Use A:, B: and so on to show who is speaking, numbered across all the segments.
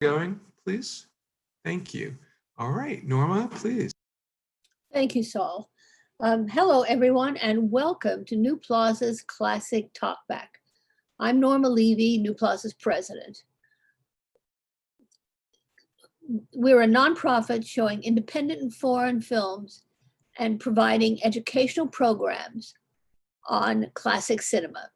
A: Going, please. Thank you. All right, Norma, please.
B: Thank you, Saul. Hello, everyone, and welcome to New Plaza's Classic Talkback. I'm Norma Levy, New Plaza's president. We're a nonprofit showing independent and foreign films and providing educational programs on classic cinema.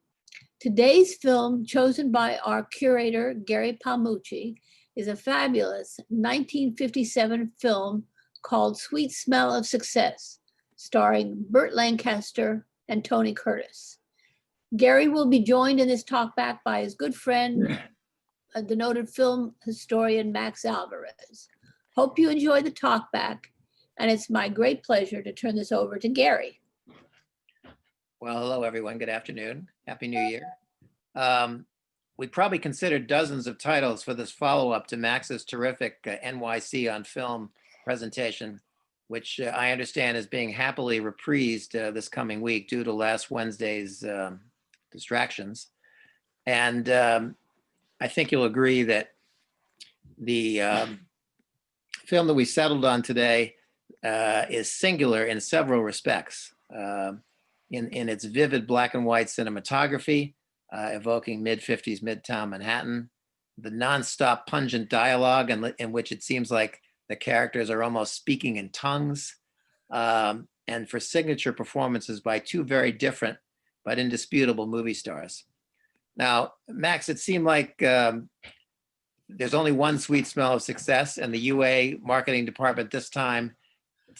B: Today's film, chosen by our curator, Gary Palmucci, is a fabulous 1957 film called Sweet Smell of Success, starring Burt Lancaster and Tony Curtis. Gary will be joined in this talkback by his good friend, the noted film historian Max Alvarez. Hope you enjoy the talkback, and it's my great pleasure to turn this over to Gary.
C: Well, hello, everyone. Good afternoon. Happy New Year. We probably considered dozens of titles for this follow-up to Max's terrific NYC on film presentation, which I understand is being happily reprised this coming week due to last Wednesday's distractions. And I think you'll agree that the film that we settled on today is singular in several respects. In its vivid black and white cinematography, evoking mid-50s Midtown Manhattan, the nonstop pungent dialogue in which it seems like the characters are almost speaking in tongues, and for signature performances by two very different but indisputable movie stars. Now, Max, it seemed like there's only one Sweet Smell of Success, and the UA marketing department this time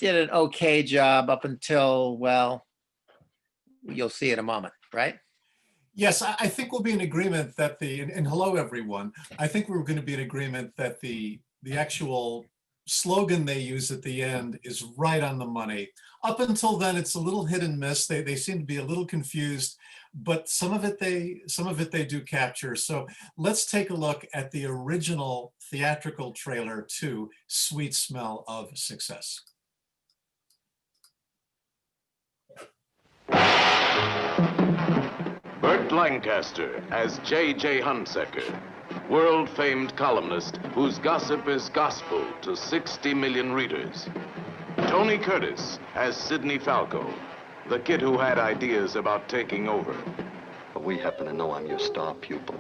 C: did an okay job up until, well, you'll see in a moment, right?
D: Yes, I think we'll be in agreement that and hello everyone, I think we're going to be in agreement that the actual slogan they use at the end is right on the money. Up until then, it's a little hit and miss. They seem to be a little confused, but some of it they do capture. So let's take a look at the original theatrical trailer to Sweet Smell of Success.
E: Burt Lancaster as J.J. Hunsaker, world-famed columnist whose gossip is gospel to 60 million readers. Tony Curtis as Sidney Falco, the kid who had ideas about taking over.
F: But we happen to know I'm your star pupil,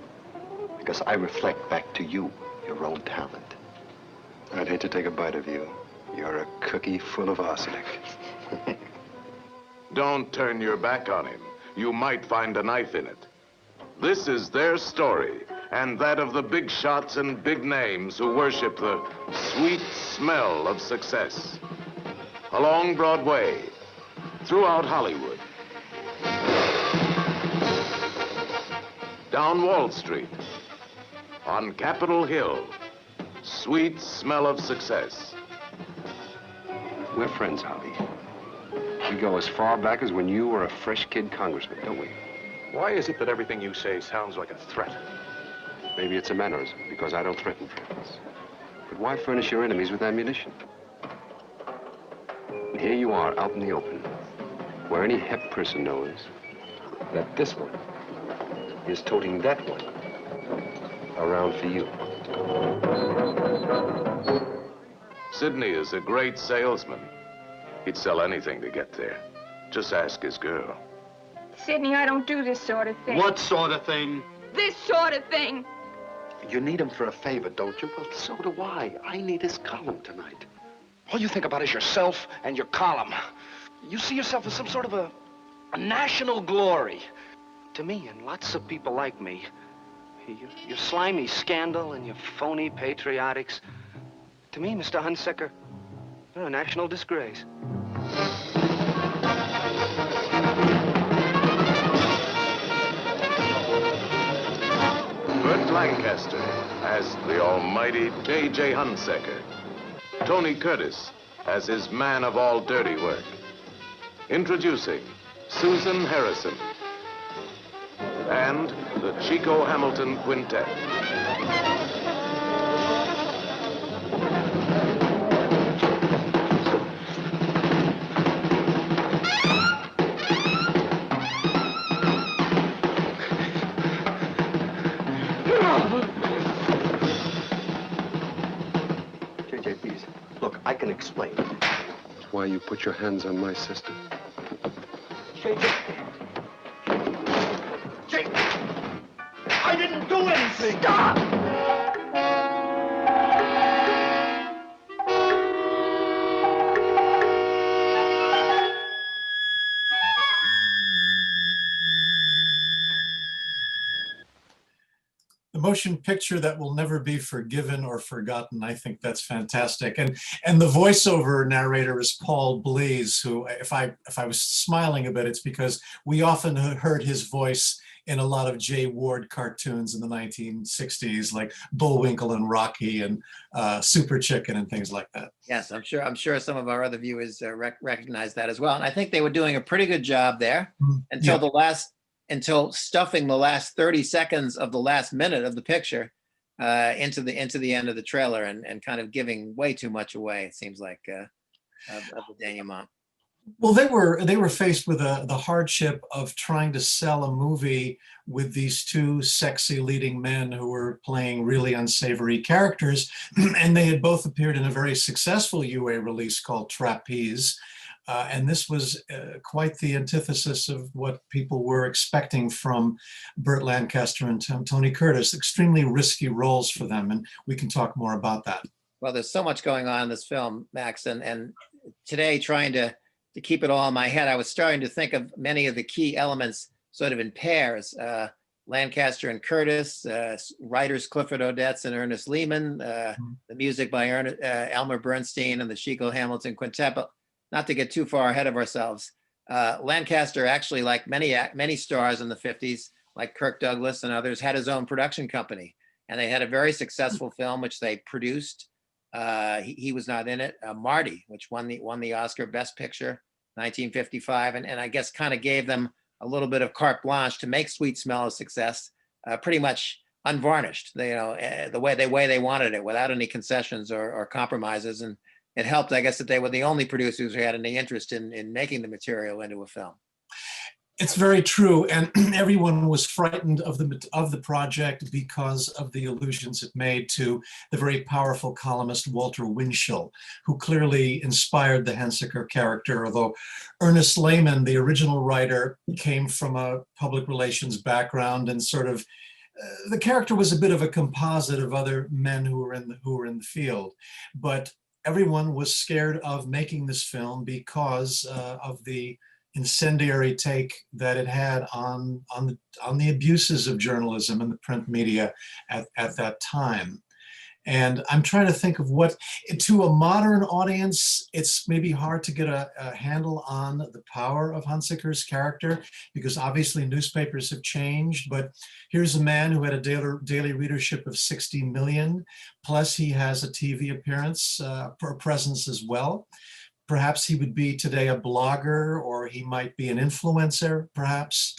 F: because I reflect back to you your own talent. I'd hate to take a bite of you. You're a cookie full of arsenic.
E: Don't turn your back on him. You might find a knife in it. This is their story, and that of the big shots and big names who worship the sweet smell of success. Along Broadway, throughout Hollywood, down Wall Street, on Capitol Hill, sweet smell of success.
F: We're friends, Holly. We go as far back as when you were a fresh kid congressman, don't we?
G: Why is it that everything you say sounds like a threat?
F: Maybe it's a mannerism, because I don't threaten friends. But why furnish your enemies with ammunition? And here you are, out in the open, where any hep person knows that this one is toting that one around for you.
E: Sidney is a great salesman. He'd sell anything to get there. Just ask his girl.
H: Sidney, I don't do this sort of thing.
I: What sort of thing?
H: This sort of thing.
F: You need him for a favor, don't you? Well, so do I. I need his column tonight.
I: All you think about is yourself and your column. You see yourself as some sort of a national glory. To me, and lots of people like me, your slimy scandal and your phony patriotics, to me, Mr. Hunsaker, you're a national disgrace.
E: Burt Lancaster as the almighty J.J. Hunsaker. Tony Curtis as his man of all dirty work. Introducing Susan Harrison and the Chico Hamilton Quintet.
F: JP's. Look, I can explain.
J: Why you put your hands on my sister?
I: JJ. I didn't do anything. Stop!
D: The motion picture that will never be forgiven or forgotten. I think that's fantastic. And the voiceover narrator is Paul Blees, who, if I was smiling a bit, it's because we often heard his voice in a lot of Jay Ward cartoons in the 1960s, like Bullwinkle and Rocky and Super Chicken and things like that.
C: Yes, I'm sure some of our other viewers recognize that as well. And I think they were doing a pretty good job there until until stuffing the last 30 seconds of the last minute of the picture into the end of the trailer and kind of giving way too much away, it seems like, of the denouement.
D: Well, they were faced with the hardship of trying to sell a movie with these two sexy leading men who were playing really unsavory characters, and they had both appeared in a very successful UA release called Trapeze. And this was quite the antithesis of what people were expecting from Burt Lancaster and Tony Curtis. Extremely risky roles for them, and we can talk more about that.
C: Well, there's so much going on in this film, Max, and today trying to keep it all in my head, I was starting to think of many of the key elements sort of in pairs. Lancaster and Curtis, writers Clifford Odets and Ernest Lehman, the music by Elmer Bernstein and the Chico Hamilton Quintet. But not to get too far ahead of ourselves, Lancaster actually, like many stars in the 50s, like Kirk Douglas and others, had his own production company. And they had a very successful film, which they produced. He was not in it. Marty, which won the Oscar Best Picture, 1955. And I guess kind of gave them a little bit of carte blanche to make Sweet Smell a success, pretty much unvarnished, the way they wanted it, without any concessions or compromises. And it helped, I guess, that they were the only producers who had any interest in making the material into a film.
D: It's very true, and everyone was frightened of the project because of the allusions it made to the very powerful columnist Walter Winchell, who clearly inspired the Hensiker character, although Ernest Lehman, the original writer, came from a public relations background, and sort of the character was a bit of a composite of other men who were in the field. But everyone was scared of making this film because of the incendiary take that it had on the abuses of journalism and the print media at that time. And I'm trying to think of what, to a modern audience, it's maybe hard to get a handle on the power of Hunsaker's character, because obviously newspapers have changed, but here's a man who had a daily readership of 60 million, plus he has a TV appearance, presence as well. Perhaps he would be today a blogger, or he might be an influencer, perhaps.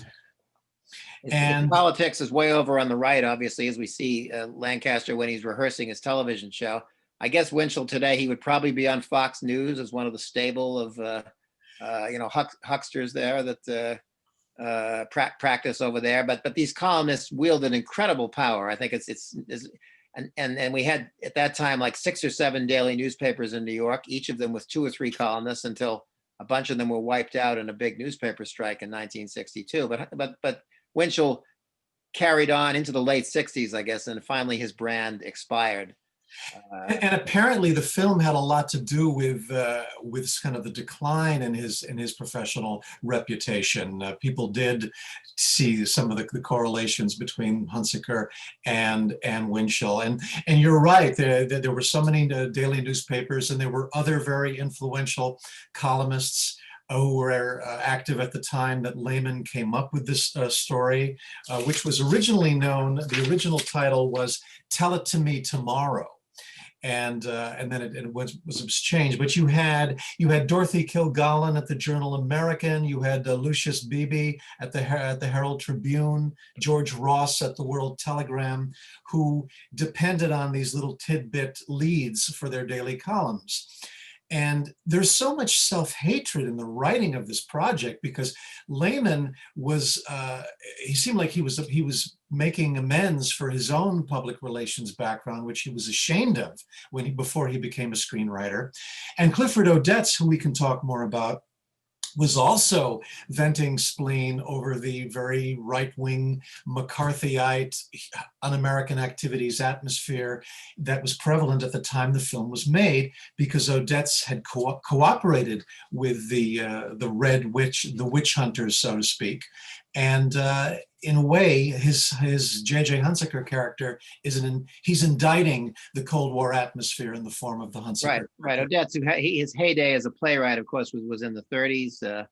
C: And politics is way over on the right, obviously, as we see Lancaster when he's rehearsing his television show. I guess Winchell today, he would probably be on Fox News as one of the stable of hucksters there that practice over there. But these columnists wield an incredible power. I think and we had at that time like 6 or 7 daily newspapers in New York, each of them with 2 or 3 columnists, until a bunch of them were wiped out in a big newspaper strike in 1962. But Winchell carried on into the late 60s, I guess, and finally his brand expired.
D: And apparently the film had a lot to do with kind of the decline in his professional reputation. People did see some of the correlations between Hunsaker and Winchell. And you're right, there were so many daily newspapers, and there were other very influential columnists who were active at the time that Lehman came up with this story, which was originally known, the original title was Tell It to Me Tomorrow. And then it was changed. But you had Dorothy Kilgallen at the Journal American, you had Lucius Beebe at the Herald Tribune, George Ross at the World Telegram, who depended on these little tidbit leads for their daily columns. And there's so much self-hatred in the writing of this project because Lehman was, he seemed like he was making amends for his own public relations background, which he was ashamed of before he became a screenwriter. And Clifford Odets, who we can talk more about, was also venting spleen over the very right-wing McCarthyite un-American activities atmosphere that was prevalent at the time the film was made, because Odets had cooperated with the witch hunters, so to speak. And in a way, his J.J. Hunsaker character he's indicting the Cold War atmosphere in the form of the Hunsaker.
C: Right. Odets, his heyday as a playwright, of course, was in the 30s.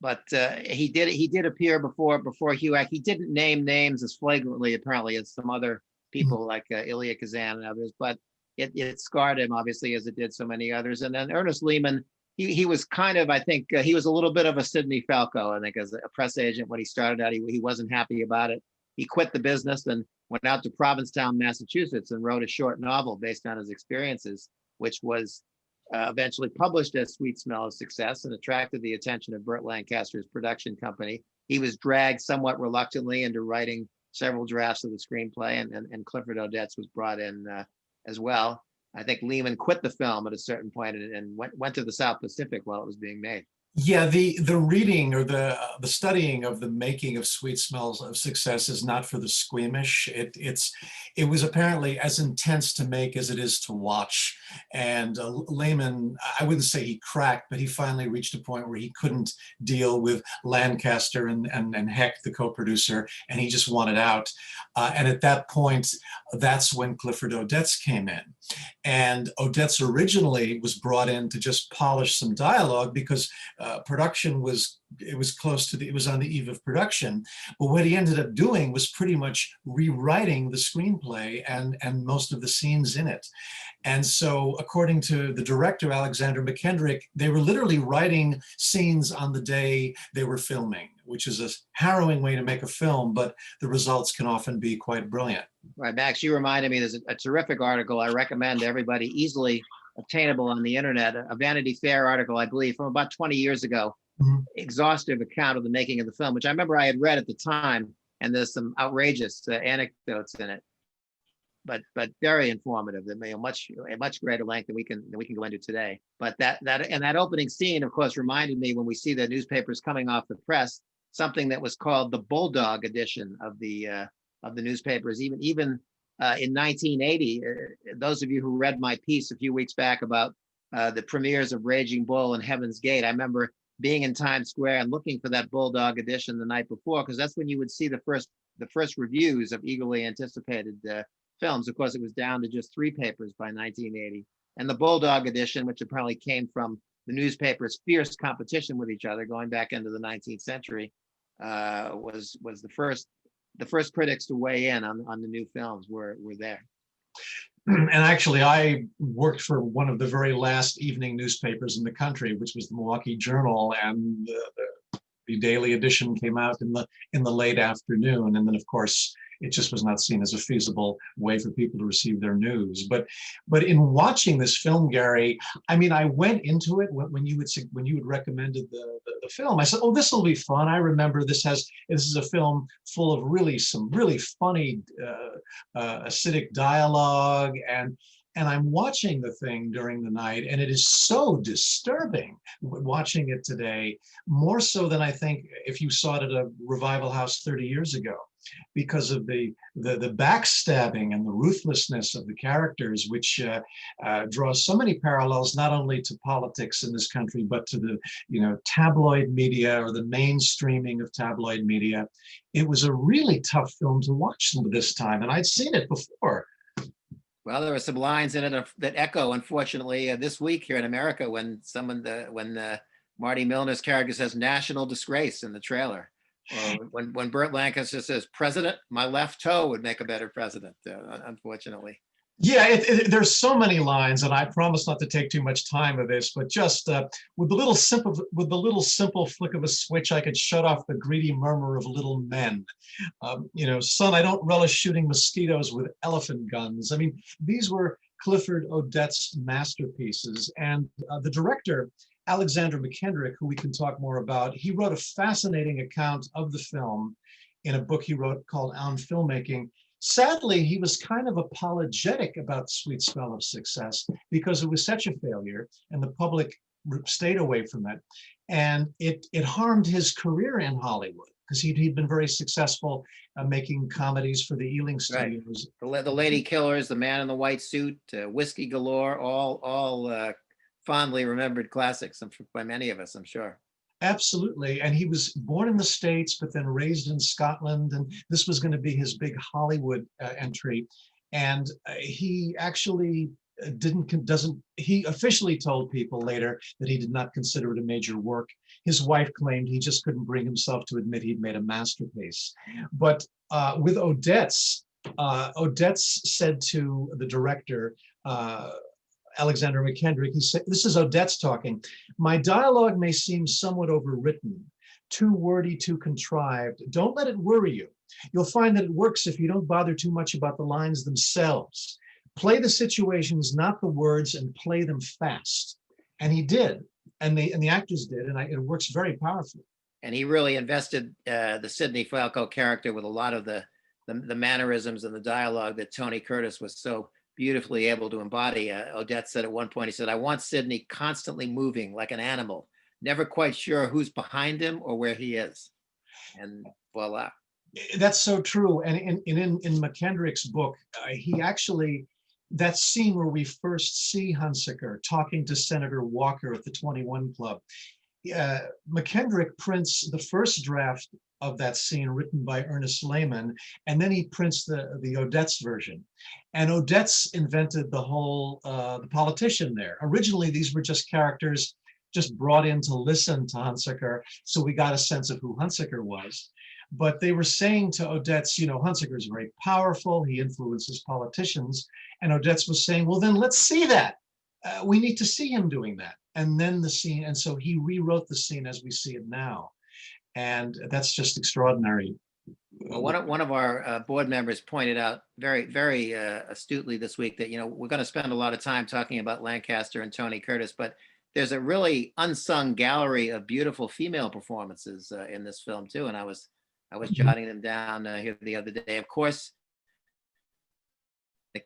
C: But he did appear before HUAC. He didn't name names as flagrantly, apparently, as some other people like Ilya Kazan and others. But it scarred him, obviously, as it did so many others. And then Ernest Lehman, he was kind of, I think, he was a little bit of a Sidney Falco, I think, as a press agent when he started out. He wasn't happy about it. He quit the business and went out to Provincetown, Massachusetts, and wrote a short novel based on his experiences, which was eventually published as Sweet Smell of Success and attracted the attention of Burt Lancaster's production company. He was dragged somewhat reluctantly into writing several drafts of the screenplay, and Clifford Odets was brought in as well. I think Lehman quit the film at a certain point and went to the South Pacific while it was being made.
D: Yeah, the reading or the studying of the making of Sweet Smells of Success is not for the squeamish. It was apparently as intense to make as it is to watch. And Lehman, I wouldn't say he cracked, but he finally reached a point where he couldn't deal with Lancaster and Heck, the co-producer, and he just wanted out. And at that point, that's when Clifford Odets came in. And Odets originally was brought in to just polish some dialogue because production was on the eve of production. But what he ended up doing was pretty much rewriting the screenplay and most of the scenes in it. And so, according to the director, Alexander McKendrick, they were literally writing scenes on the day they were filming, which is a harrowing way to make a film, but the results can often be quite brilliant.
C: Right, Max, you reminded me, there's a terrific article I recommend to everybody, easily obtainable on the internet, a Vanity Fair article, I believe, from about 20 years ago, exhaustive account of the making of the film, which I remember I had read at the time, and there's some outrageous anecdotes in it, but very informative. That may a much greater length than we can go into today. But that opening scene, of course, reminded me when we see the newspapers coming off the press, something that was called the Bulldog edition of the newspapers. Even in 1980, those of you who read my piece a few weeks back about the premieres of Raging Bull and Heaven's Gate, I remember being in Times Square and looking for that Bulldog edition the night before, because that's when you would see the first reviews of eagerly anticipated films. Of course, it was down to just 3 papers by 1980. And the Bulldog edition, which apparently came from the newspapers' fierce competition with each other going back into the 19th century, was the first critics to weigh in on the new films were there.
D: And actually, I worked for one of the very last evening newspapers in the country, which was the Milwaukee Journal, and the daily edition came out in the late afternoon. And then, of course, it just was not seen as a feasible way for people to receive their news. But in watching this film, Gary, I mean, I went into it when you had recommended the film. I said, "Oh, this will be fun." I remember this is a film full of some really funny, acidic dialogue, and I'm watching the thing during the night, and it is so disturbing watching it today, more so than I think if you saw it at a revival house 30 years ago, because of the backstabbing and the ruthlessness of the characters, which draws so many parallels not only to politics in this country, but to the tabloid media or the mainstreaming of tabloid media. It was a really tough film to watch this time, and I'd seen it before.
C: Well, there were some lines in it that echo, unfortunately, this week here in America when Marty Milner's character says "national disgrace" in the trailer. Or when Burt Lancaster says, "President, my left toe would make a better president," unfortunately.
D: Yeah, there's so many lines, and I promise not to take too much time of this, but just with the little simple flick of a switch, I could shut off the greedy murmur of little men. Son, I don't relish shooting mosquitoes with elephant guns. I mean, these were Clifford Odets' masterpieces. And the director, Alexander McKendrick, who we can talk more about, he wrote a fascinating account of the film in a book he wrote called On Filmmaking. Sadly, he was kind of apologetic about Sweet Smell of Success because it was such a failure and the public stayed away from it. And it harmed his career in Hollywood because he'd been very successful making comedies for the Ealing Studios.
C: Right. The Lady Killers, The Man in the White Suit, Whiskey Galore, all fondly remembered classics by many of us, I'm sure.
D: Absolutely. And he was born in the States, but then raised in Scotland. And this was going to be his big Hollywood entry. And he actually he officially told people later that he did not consider it a major work. His wife claimed he just couldn't bring himself to admit he'd made a masterpiece. But with Odets, Odets said to the director, Alexander McKendrick, he said, this is Odets talking, "My dialogue may seem somewhat overwritten, too wordy, too contrived. Don't let it worry you. You'll find that it works if you don't bother too much about the lines themselves. Play the situations, not the words, and play them fast." And he did, and the actors did, and it works very powerfully.
C: And he really invested the Sidney Falco character with a lot of the mannerisms and the dialogue that Tony Curtis was so beautifully able to embody. Odette said at one point, he said, "I want Sidney constantly moving like an animal, never quite sure who's behind him or where he is." And voila.
D: That's so true. And in McKendrick's book, he actually, that scene where we first see Hunsaker talking to Senator Walker at the 21 Club, McKendrick prints the first draft of that scene written by Ernest Lehman, and then he prints the Odets version. And Odets invented the whole the politician there. Originally, these were just characters just brought in to listen to Hunsaker, so we got a sense of who Hunsaker was. But they were saying to Odets, you know, Hunsaker is very powerful, he influences politicians, and Odets was saying, well, then let's see that. We need to see him doing that. And then the scene, and so he rewrote the scene as we see it now. And that's just extraordinary.
C: Well, one of our board members pointed out very astutely this week that, you know, we're going to spend a lot of time talking about Lancaster and Tony Curtis, but there's a really unsung gallery of beautiful female performances in this film too. And I was jotting them down here the other day. Of course, the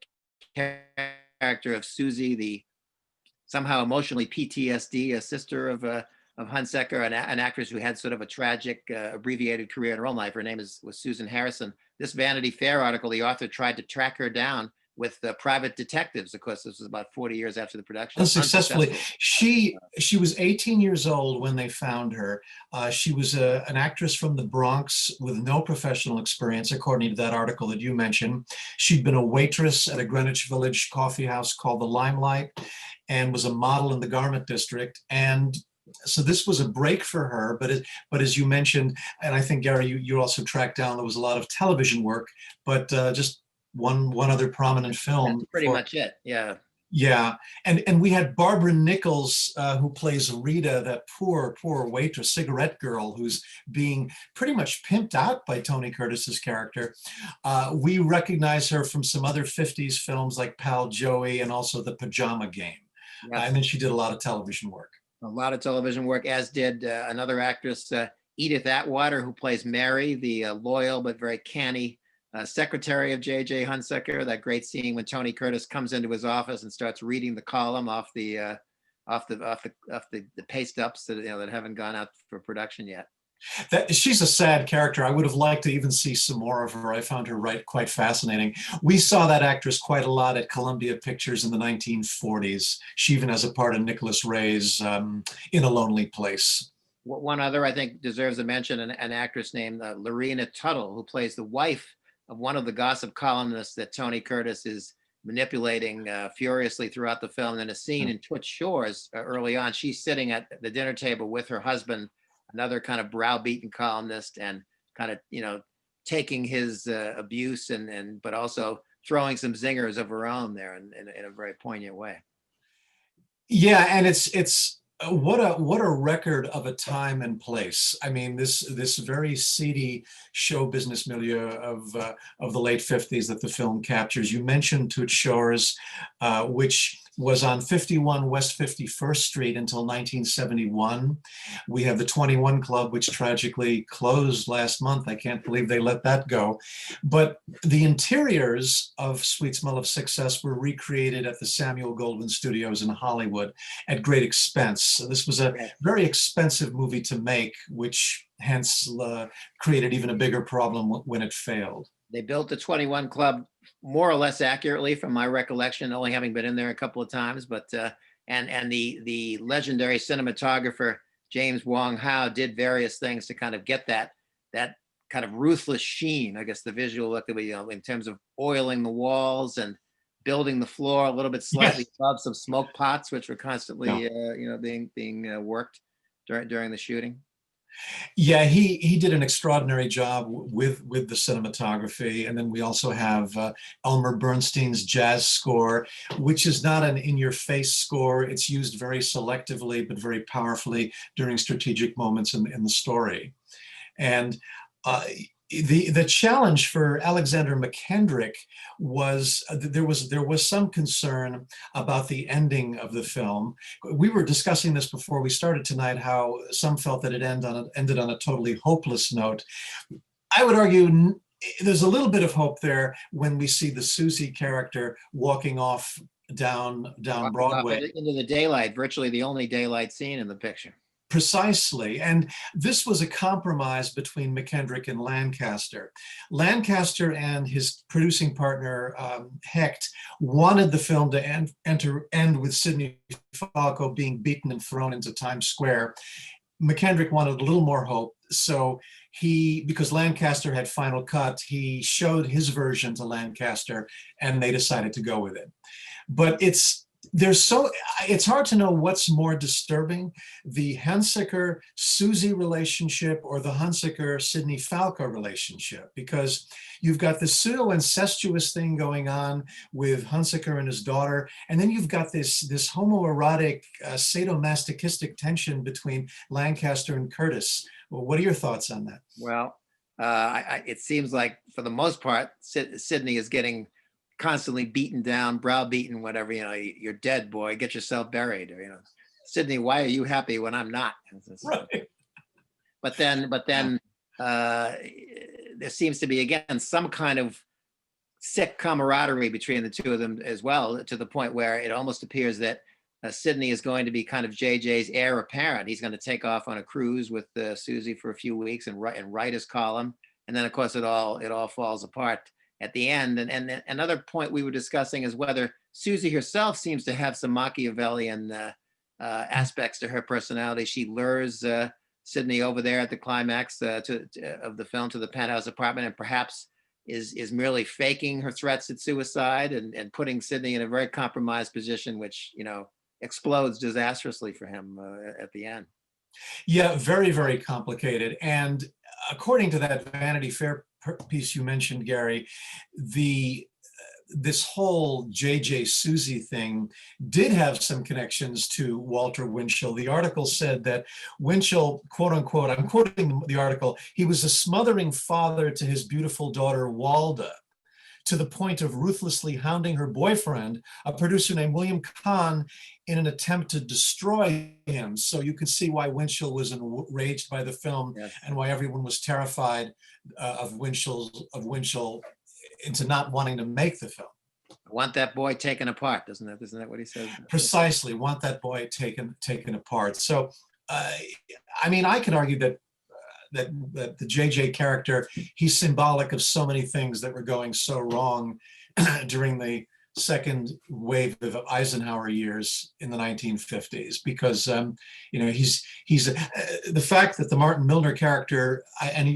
C: character of Susie, the somehow emotionally PTSD, a sister of Hunsaker, an actress who had sort of a tragic, abbreviated career in her own life. Her name was Susan Harrison. This Vanity Fair article, the author tried to track her down with private detectives. Of course, this was about 40 years after the production.
D: Unsuccessfully. She was 18 years old when they found her. She was an actress from the Bronx with no professional experience, according to that article that you mentioned. She'd been a waitress at a Greenwich Village coffee house called the Limelight and was a model in the garment district. And so this was a break for her, but as you mentioned, and I think, Gary, you also tracked down, there was a lot of television work, but just one other prominent film.
C: That's pretty much it, yeah.
D: Yeah, and we had Barbara Nichols, who plays Rita, that poor waitress, cigarette girl, who's being pretty much pimped out by Tony Curtis's character. We recognize her from some other 50s films like Pal Joey and also The Pajama Game.
C: Yes.
D: And then she did a lot of television work.
C: A lot of television work, as did another actress, Edith Atwater, who plays Mary, the loyal but very canny secretary of J.J. Hunsaker. That great scene when Tony Curtis comes into his office and starts reading the column off the paste ups that that haven't gone out for production yet.
D: She's a sad character. I would have liked to even see some more of her. I found her quite fascinating. We saw that actress quite a lot at Columbia Pictures in the 1940s. She even has a part in Nicholas Ray's In a Lonely Place.
C: One other, I think, deserves a mention, an actress named Lorena Tuttle, who plays the wife of one of the gossip columnists that Tony Curtis is manipulating furiously throughout the film. In a scene in Twitch Shores early on, she's sitting at the dinner table with her husband, another kind of browbeaten columnist, and kind of, taking his abuse but also throwing some zingers of her own there in a very poignant way.
D: Yeah, and it's What a record of a time and place. I mean, this very seedy show business milieu of the late 50s that the film captures. You mentioned Toots Shores, which was on 51 West 51st Street until 1971. We have the 21 Club, which tragically closed last month. I can't believe they let that go. But the interiors of Sweet Smell of Success were recreated at the Samuel Goldwyn Studios in Hollywood at great expense. So this was a very expensive movie to make, which hence created even a bigger problem when it failed.
C: They built the 21 Club more or less accurately from my recollection, only having been in there a couple of times, but and the legendary cinematographer James Wong Howe did various things to kind of get that kind of ruthless sheen, I guess the visual look that we, in terms of oiling the walls and building the floor a little bit slightly above some smoke pots, which were constantly being worked during the shooting.
D: Yeah, he did an extraordinary job with the cinematography. And then we also have Elmer Bernstein's jazz score, which is not an in-your-face score. It's used very selectively, but very powerfully during strategic moments in the story. And the challenge for Alexander McKendrick was there was some concern about the ending of the film. We were discussing this before we started tonight, how some felt that it ended on a totally hopeless note. I would argue there's a little bit of hope there when we see the Susie character walking off down Broadway
C: into the daylight, virtually the only daylight scene in the picture.
D: Precisely. And this was a compromise between McKendrick and Lancaster. Lancaster and his producing partner, Hecht, wanted the film to end with Sidney Falco being beaten and thrown into Times Square. McKendrick wanted a little more hope. So because Lancaster had final cut, he showed his version to Lancaster and they decided to go with it. But it's hard to know what's more disturbing, the Hunsaker-Susie relationship or the Hunsaker-Sidney Falco relationship, because you've got this pseudo-incestuous thing going on with Hunsaker and his daughter, and then you've got this homoerotic, sadomasochistic tension between Lancaster and Curtis. Well, what are your thoughts on that?
C: Well, it seems like for the most part, Sidney is getting constantly beaten down, browbeaten, whatever, you're dead, boy, get yourself buried, or, Sidney, why are you happy when I'm not?
D: Right.
C: But then there seems to be, again, some kind of sick camaraderie between the two of them as well, to the point where it almost appears that Sidney is going to be kind of JJ's heir apparent. He's going to take off on a cruise with Susie for a few weeks and write his column. And then, of course, it all falls apart at the end. And another point we were discussing is whether Susie herself seems to have some Machiavellian aspects to her personality. She lures Sidney over there at the climax of the film to the penthouse apartment, and perhaps is merely faking her threats at suicide and putting Sidney in a very compromised position, which, explodes disastrously for him at the end.
D: Yeah, very, very complicated. And according to that Vanity Fair piece you mentioned, Gary, this whole JJ Susie thing did have some connections to Walter Winchell. The article said that Winchell, quote unquote, I'm quoting the article, he was a smothering father to his beautiful daughter Walda, to the point of ruthlessly hounding her boyfriend, a producer named William Kahn, in an attempt to destroy him. So you can see why Winchell was enraged by the film, yes, and why everyone was terrified of Winchell into not wanting to make the film.
C: I want that boy taken apart, isn't that what he says?
D: Precisely, want that boy taken apart. So, I mean, I can argue that the JJ character, he's symbolic of so many things that were going so wrong during the second wave of Eisenhower years in the 1950s, because he's the fact that the Martin Milner character,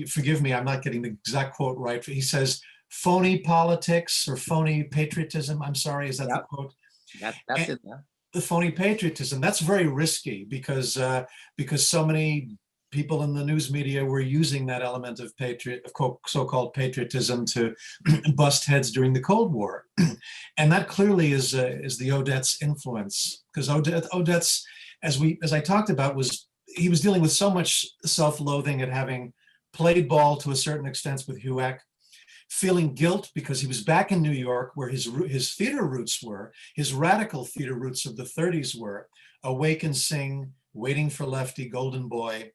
D: forgive me, I'm not getting the exact quote right, he says phony politics or phony patriotism. I'm sorry, is that the quote?
C: That's it. Yeah.
D: The phony patriotism, that's very risky because so many people in the news media were using that element of so-called patriotism to bust heads during the Cold War. And that clearly is the Odets' influence, because Odets as I talked about, was he was dealing with so much self-loathing at having played ball to a certain extent with Hueck, feeling guilt because he was back in New York where his theater roots were, his radical theater roots of the 30s were, Awake and Sing, Waiting for Lefty, Golden Boy.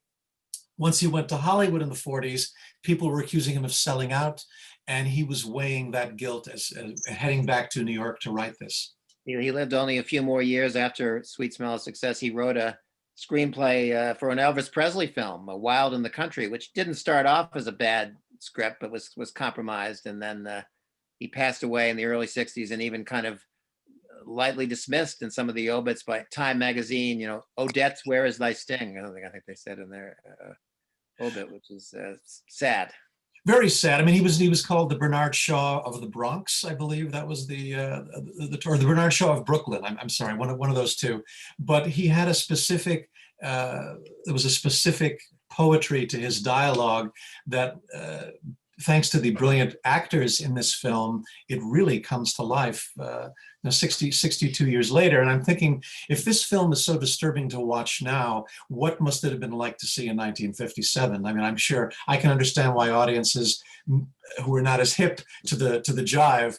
D: Once he went to Hollywood in the 40s, people were accusing him of selling out, and he was weighing that guilt as heading back to New York to write this.
C: He lived only a few more years after Sweet Smell of Success. He wrote a screenplay for an Elvis Presley film, Wild in the Country, which didn't start off as a bad script, but was compromised. And then he passed away in the early 60s, and even kind of lightly dismissed in some of the obits by Time magazine, you know, Odette's Where Is Thy Sting? I think they said in their obit, which is sad.
D: Very sad. I mean, he was called the Bernard Shaw of the Bronx, I believe that was or the Bernard Shaw of Brooklyn. I'm sorry, one of those two. But he had a specific, there was a specific poetry to his dialogue that, thanks to the brilliant actors in this film, it really comes to life 62 years later. And I'm thinking, if this film is so disturbing to watch now, what must it have been like to see in 1957? I mean, I'm sure I can understand why audiences who were not as hip to the jive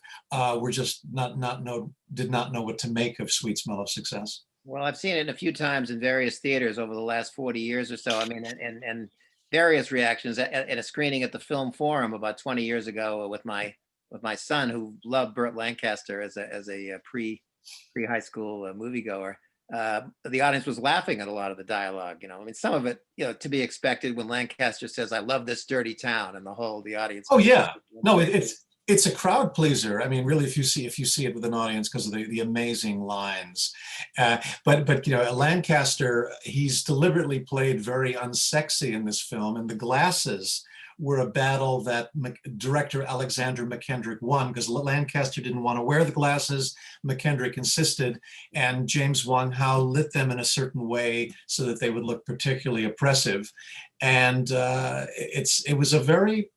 D: were just did not know what to make of Sweet Smell of Success.
C: Well, I've seen it a few times in various theaters over the last 40 years or so. I mean, and various reactions at a screening at the Film Forum about 20 years ago with my son, who loved Burt Lancaster as a pre-high school moviegoer. The audience was laughing at a lot of the dialogue. You know, I mean, some of it, you know, to be expected when Lancaster says, "I love this dirty town," and the audience.
D: Oh yeah, no, it's a crowd pleaser. I mean, really, if you see it with an audience because of the amazing lines. But you know, Lancaster, he's deliberately played very unsexy in this film, and the glasses were a battle that director Alexander McKendrick won, because Lancaster didn't want to wear the glasses. McKendrick insisted, and James Wong Howe lit them in a certain way so that they would look particularly oppressive. And it was a very,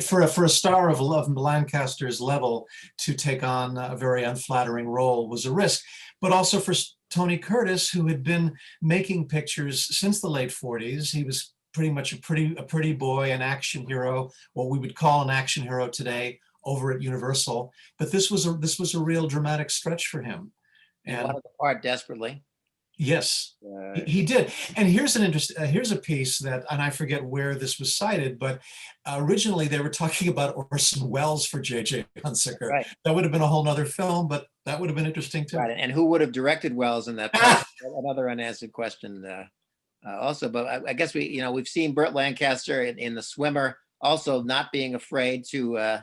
D: for a star of Lancaster's level to take on a very unflattering role was a risk. But also for Tony Curtis, who had been making pictures since the late 40s, he was pretty much a pretty boy, an action hero, what we would call an action hero today, over at Universal. But this was a real dramatic stretch for him.
C: And wanted the part desperately.
D: Yes, he did. And here's here's a piece that, and I forget where this was cited, but originally they were talking about Orson Welles for J.J. Hunsaker. Right. That would have been a whole nother film, but that would have been interesting too.
C: Right. And who would have directed Welles in that part? Another unanswered question. Also, but I guess we've seen Burt Lancaster in The Swimmer, also not being afraid to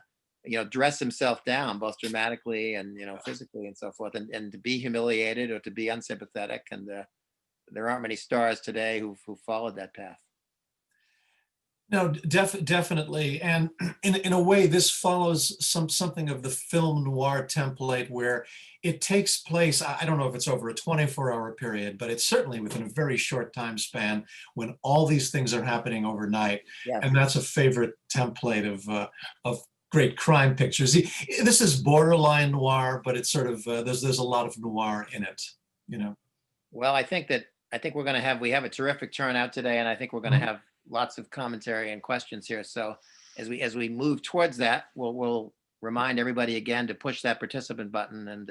C: dress himself down, both dramatically and physically and so forth, and to be humiliated or to be unsympathetic. And there aren't many stars today who followed that path.
D: No, definitely, and in a way, this follows something of the film noir template, where it takes place. I don't know if it's over a 24-hour period, but it's certainly within a very short time span when all these things are happening overnight. Yes. And that's a favorite template of great crime pictures. This is borderline noir, but it's sort of there's a lot of noir in it.
C: Well, I think we have a terrific turnout today, and I think we're going to have lots of commentary and questions here. So as we move towards that, we'll remind everybody again to push that participant button and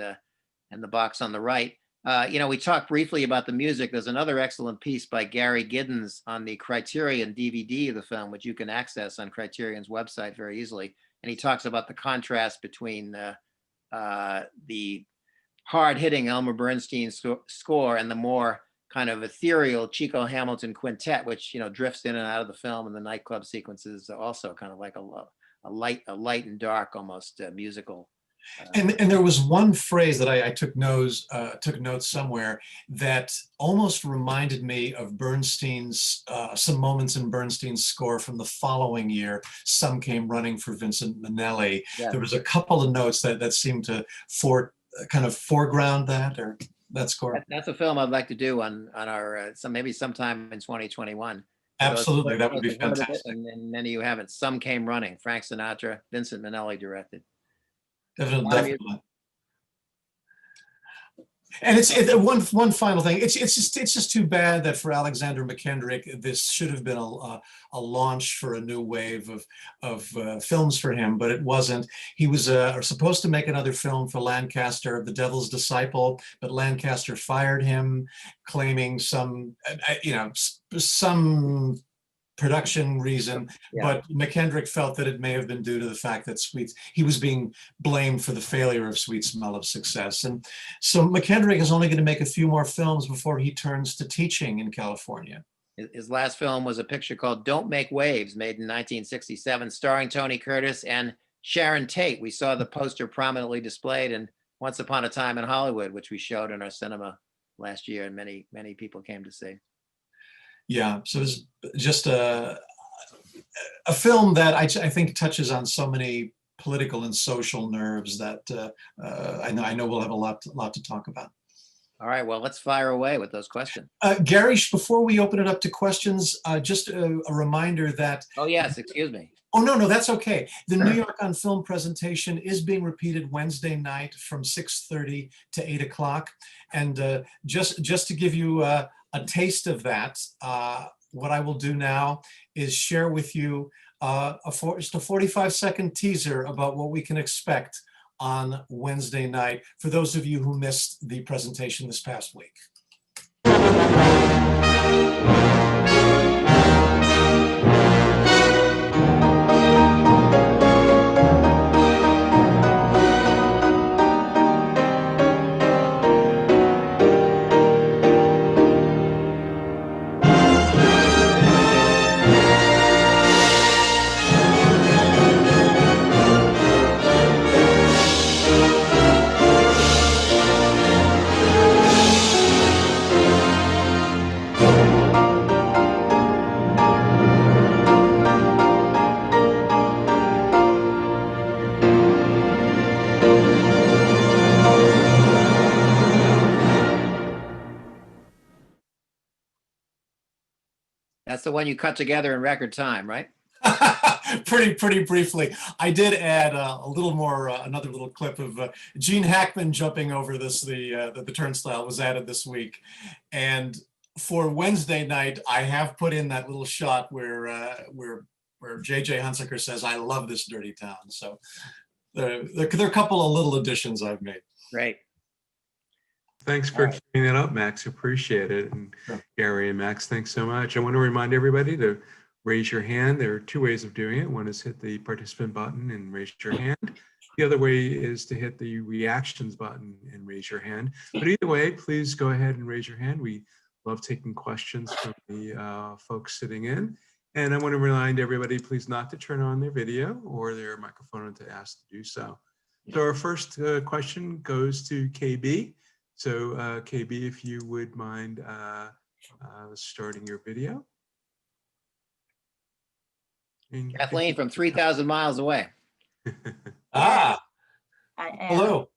C: the box on the right. We talked briefly about the music. There's another excellent piece by Gary Giddens on the Criterion DVD of the film, which you can access on Criterion's website very easily. And he talks about the contrast between the hard-hitting Elmer Bernstein score and the more kind of ethereal Chico Hamilton quintet, which drifts in and out of the film, and the nightclub sequences also kind of like a light and dark almost musical.
D: And there was one phrase that I took notes somewhere that almost reminded me of Bernstein's some moments in Bernstein's score from the following year. Some Came Running for Vincent Minnelli. Yeah. There was a couple of notes that seemed to kind of foreground that score.
C: That's a film I'd like to do on our maybe sometime in 2021.
D: Absolutely, that would be fantastic.
C: And many of you haven't. Some Came Running, Frank Sinatra, Vincent Minnelli directed.
D: Definitely. And one final thing. It's just too bad that for Alexander McKendrick, this should have been a launch for a new wave of films for him, but it wasn't. He was supposed to make another film for Lancaster, The Devil's Disciple, but Lancaster fired him, claiming some production reason, but McKendrick felt that it may have been due to the fact that he was being blamed for the failure of Sweet Smell of Success. And so McKendrick is only going to make a few more films before he turns to teaching in California.
C: His last film was a picture called Don't Make Waves, made in 1967, starring Tony Curtis and Sharon Tate. We saw the poster prominently displayed in Once Upon a Time in Hollywood, which we showed in our cinema last year, and many, many people came to see.
D: Yeah, so it's just a film that I think touches on so many political and social nerves that I know we'll have a lot to talk about.
C: All right, well, let's fire away with those questions.
D: Gary, before we open it up to questions, just a reminder that...
C: Oh, yes, excuse me.
D: Oh, no, that's okay. The New York on Film presentation is being repeated Wednesday night from 6:30 to 8 o'clock. And just to give you a taste of that, what I will do now is share with you just a 45-second teaser about what we can expect on Wednesday night for those of you who missed the presentation this past week.
C: That's the one you cut together in record time, right?
D: Pretty briefly. I did add a little more, another little clip of Gene Hackman jumping over the turnstile was added this week. And for Wednesday night, I have put in that little shot where J.J. Hunsaker says, "I love this dirty town." So there are a couple of little additions I've made.
C: Great.
A: Thanks for clearing that up, Max. Appreciate it. And Gary and Max, thanks so much. I want to remind everybody to raise your hand. There are two ways of doing it. One is hit the participant button and raise your hand. The other way is to hit the reactions button and raise your hand. But either way, please go ahead and raise your hand. We love taking questions from the folks sitting in. And I want to remind everybody, please not to turn on their video or their microphone to ask to do so. So our first question goes to KB. So KB, if you would mind starting your video. And
C: Kathleen from 3,000 miles away.
D: Ah,
K: I am.
D: hello.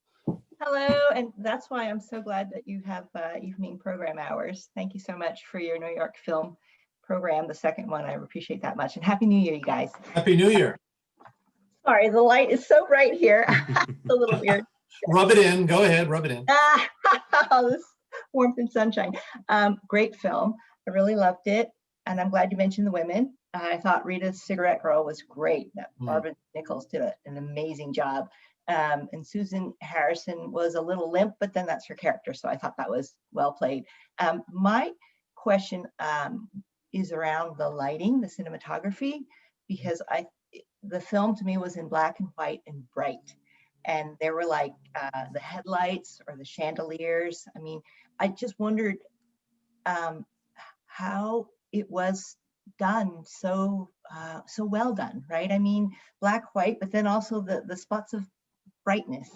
K: Hello, and that's why I'm so glad that you have evening program hours. Thank you so much for your New York film program, the second one. I appreciate that much. And Happy New Year, you guys.
D: Happy New Year.
K: Sorry, the light is so bright here. It's a little weird.
D: Rub it in. Go ahead, rub it in.
K: All this warmth and sunshine. Great film. I really loved it. And I'm glad you mentioned the women. I thought Rita's Cigarette Girl was great. Barbara Nichols did an amazing job. And Susan Harrison was a little limp, but then that's her character. So I thought that was well played. My question is around the lighting, the cinematography, because the film to me was in black and white and bright. And there were like the headlights or the chandeliers. I mean, I just wondered how it was done so well done, right? I mean, black, white, but then also the spots of brightness.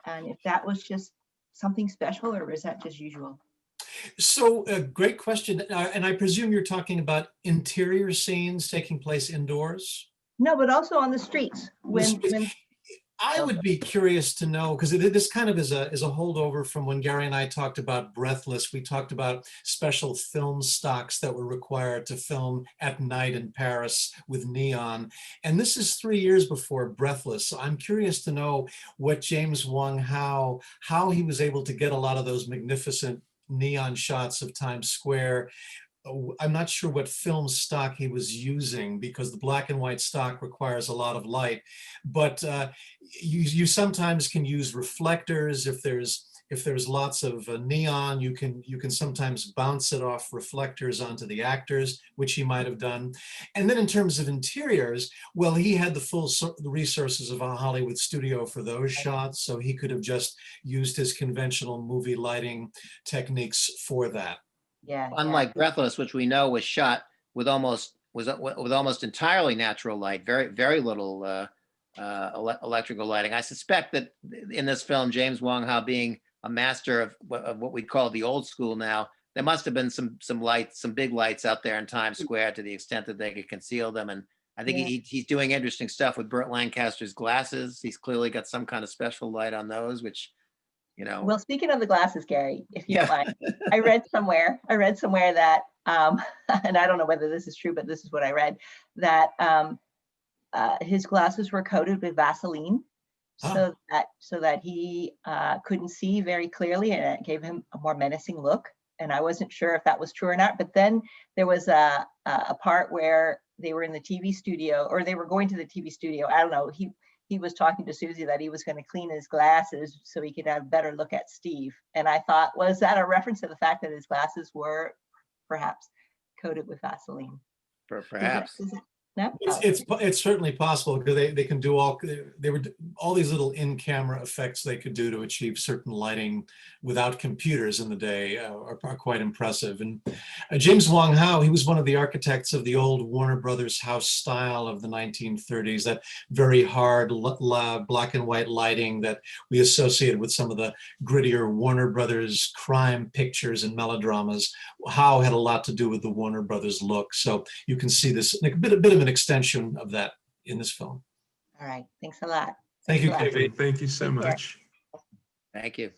K: And if that was just something special, or was that just usual?
D: So great question. And I presume you're talking about interior scenes taking place indoors?
K: No, but also on the streets.
D: I would be curious to know, because this kind of is a holdover from when Gary and I talked about Breathless. We talked about special film stocks that were required to film at night in Paris with neon. And this is 3 years before Breathless. So I'm curious to know what James Wong Howe, how he was able to get a lot of those magnificent neon shots of Times Square. I'm not sure what film stock he was using, because the black and white stock requires a lot of light, but you sometimes can use reflectors. If there's lots of neon, you can sometimes bounce it off reflectors onto the actors, which he might have done. And then in terms of interiors, well, he had the full resources of a Hollywood studio for those shots, so he could have just used his conventional movie lighting techniques for that.
K: Yeah.
C: Unlike Breathless, which we know was shot with almost entirely natural light, very little electrical lighting. I suspect that in this film, James Wong Howe, being a master of what we call the old school now, there must have been some lights, some big lights out there in Times Square to the extent that they could conceal them. And I think he's doing interesting stuff with Burt Lancaster's glasses. He's clearly got some kind of special light on those, which, you know.
K: Well, speaking of the glasses, Gary, if you don't mind, I read somewhere that, and I don't know whether this is true, but this is what I read, that his glasses were coated with Vaseline, so that he couldn't see very clearly, and it gave him a more menacing look. And I wasn't sure if that was true or not. But then there was a part where they were in the TV studio, or they were going to the TV studio. I don't know. He was talking to Susie that he was going to clean his glasses so he could have a better look at Steve. And I thought, was that a reference to the fact that his glasses were perhaps coated with Vaseline?
C: Perhaps.
K: No?
D: It's certainly possible, because they can do all these little in-camera effects they could do to achieve certain lighting without computers in the day are quite impressive. And James Wong Howe, he was one of the architects of the old Warner Brothers house style of the 1930s, that very hard black and white lighting that we associated with some of the grittier Warner Brothers crime pictures and melodramas. Howe had a lot to do with the Warner Brothers look. So you can see this, like a bit of an extension of that in this film.
K: All right. Thanks a lot.
D: Thank you,
A: Kevin. Thank you so
K: Take care.
A: much.
C: Thank you.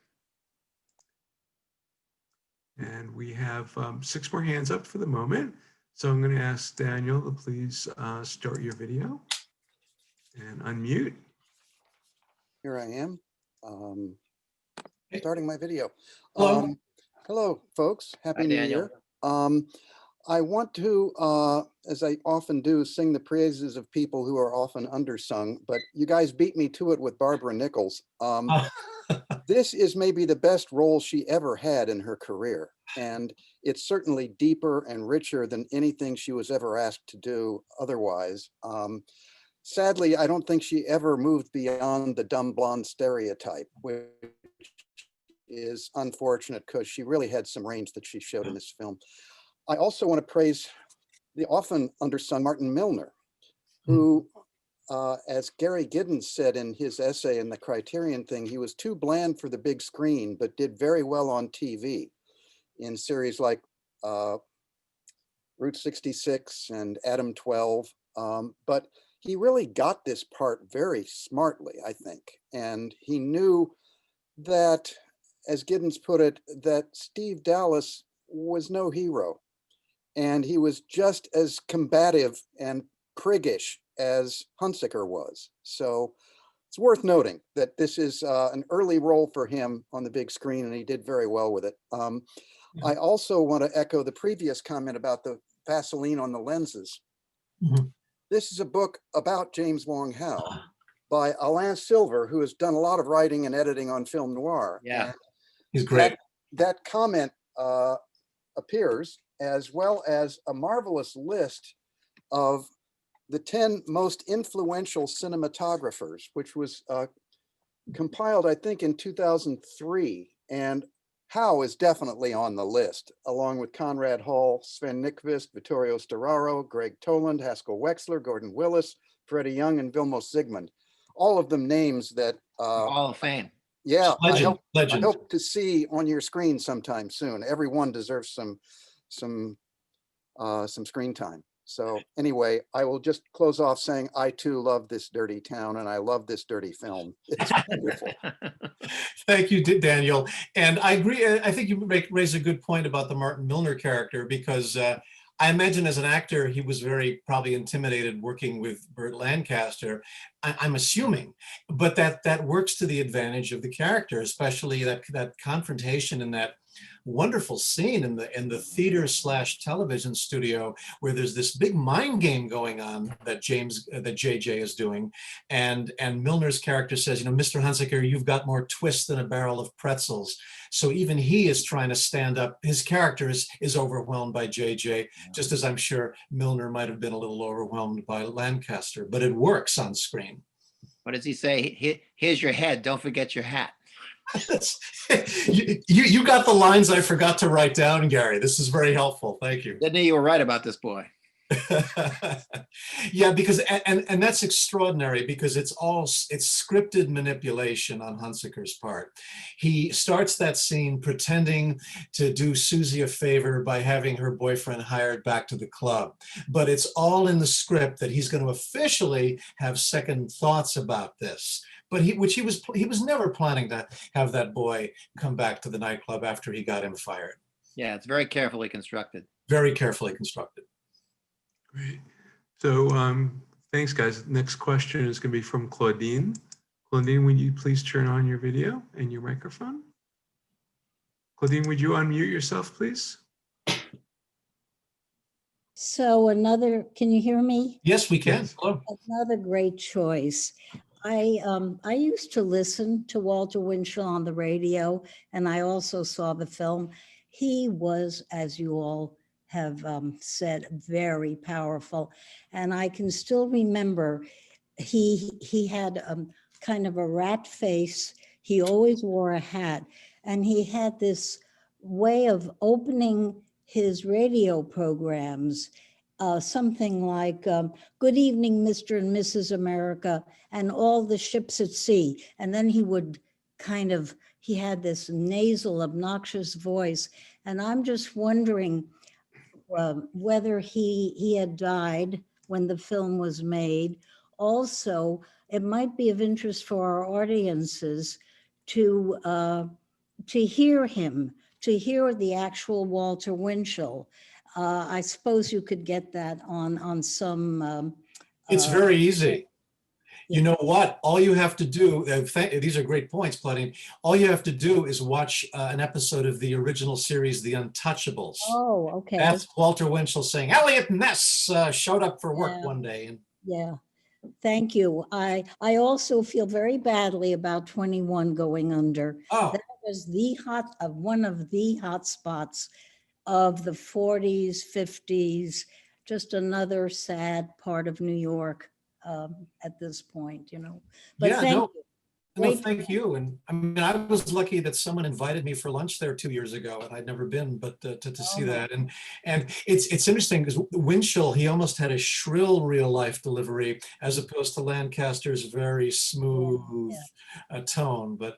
A: And we have 6 more hands up for the moment. So I'm going to ask Daniel to please start your video and unmute.
L: Here I am, starting my video.
D: Hello.
L: Hello, folks. Happy
C: Hi,
L: New
C: Daniel.
L: Year. I want to, as I often do, sing the praises of people who are often undersung, but you guys beat me to it with Barbara Nichols. This is maybe the best role she ever had in her career, and it's certainly deeper and richer than anything she was ever asked to do otherwise. Sadly, I don't think she ever moved beyond the dumb blonde stereotype, which is unfortunate because she really had some range that she showed in this film. I also want to praise the often undersung Martin Milner, who, as Gary Giddens said in his essay in the Criterion thing, he was too bland for the big screen, but did very well on TV in series like Route 66 and Adam 12. But he really got this part very smartly, I think. And he knew that, as Giddens put it, that Steve Dallas was no hero. And he was just as combative and priggish as Hunsaker was. So it's worth noting that this is an early role for him on the big screen, and he did very well with it. I also want to echo the previous comment about the Vaseline on the lenses. This is a book about James Wong Howe by Alain Silver, who has done a lot of writing and editing on film noir.
C: Yeah,
D: he's great.
L: That comment appears, as well as a marvelous list of the 10 most influential cinematographers, which was compiled, I think, in 2003. And Howe is definitely on the list, along with Conrad Hall, Sven Nykvist, Vittorio Storaro, Greg Toland, Haskell Wexler, Gordon Willis, Freddie Young, and Vilmos Zsigmond. All of them names that
C: Hall of Fame.
L: Yeah,
D: Legend.
L: I hope to see on your screen sometime soon. Everyone deserves some screen time. So anyway, I will just close off saying I too love this dirty town and I love this dirty film. It's wonderful.
D: Thank you, Daniel. And I agree. I think you raise a good point about the Martin Milner character, because I imagine as an actor, he was very probably intimidated working with Burt Lancaster. I'm assuming, but that works to the advantage of the character, especially that confrontation in that wonderful scene in the theater / television studio, where there's this big mind game going on that JJ is doing, and Milner's character says, Mr. Hunsaker, you've got more twists than a barrel of pretzels. So even he is trying to stand up. His character is overwhelmed by JJ, just as I'm sure Milner might have been a little overwhelmed by Lancaster, but it works on screen.
C: What does he say? Here's your head, don't forget your hat.
D: You got the lines I forgot to write down, Gary. This is very helpful. Thank you.
C: Didn't you were right about this boy.
D: Yeah, because and that's extraordinary, because it's scripted manipulation on Hunsaker's part. He starts that scene pretending to do Susie a favor by having her boyfriend hired back to the club, but it's all in the script that he's going to officially have second thoughts about this. But he was never planning to have that boy come back to the nightclub after he got him fired.
C: Yeah, it's very carefully constructed.
D: Very carefully constructed.
A: Great. So thanks, guys. Next question is going to be from Claudine. Claudine, would you please turn on your video and your microphone? Claudine, would you unmute yourself, please?
M: So can you hear me?
D: Yes, we can. Hello.
M: Another great choice. I used to listen to Walter Winchell on the radio, and I also saw the film. He was, as you all have said, very powerful. And I can still remember he had kind of a rat face. He always wore a hat, and he had this way of opening his radio programs, something like, good evening, Mr. and Mrs. America, and all the ships at sea. And then he would he had this nasal, obnoxious voice. And I'm just wondering whether he had died when the film was made. Also, it might be of interest for our audiences to hear him, to hear the actual Walter Winchell. I suppose you could get that on some.
D: It's very easy. You know what? All you have to do, these are great points, Claudine. All you have to do is watch an episode of the original series, The Untouchables.
M: Oh, okay.
D: That's Walter Winchell saying, Elliot Ness showed up for work one day. And
M: yeah, thank you. I also feel very badly about 21 going under.
D: Oh.
M: That was one of the hot spots of the 40s, 50s, just another sad part of New York at this point, But
D: yeah,
M: thank you.
D: Thank you. And I mean, I was lucky that someone invited me for lunch there 2 years ago, and I'd never been, but to see that. And it's interesting because Winchell, he almost had a shrill real life delivery as opposed to Lancaster's very smooth tone. But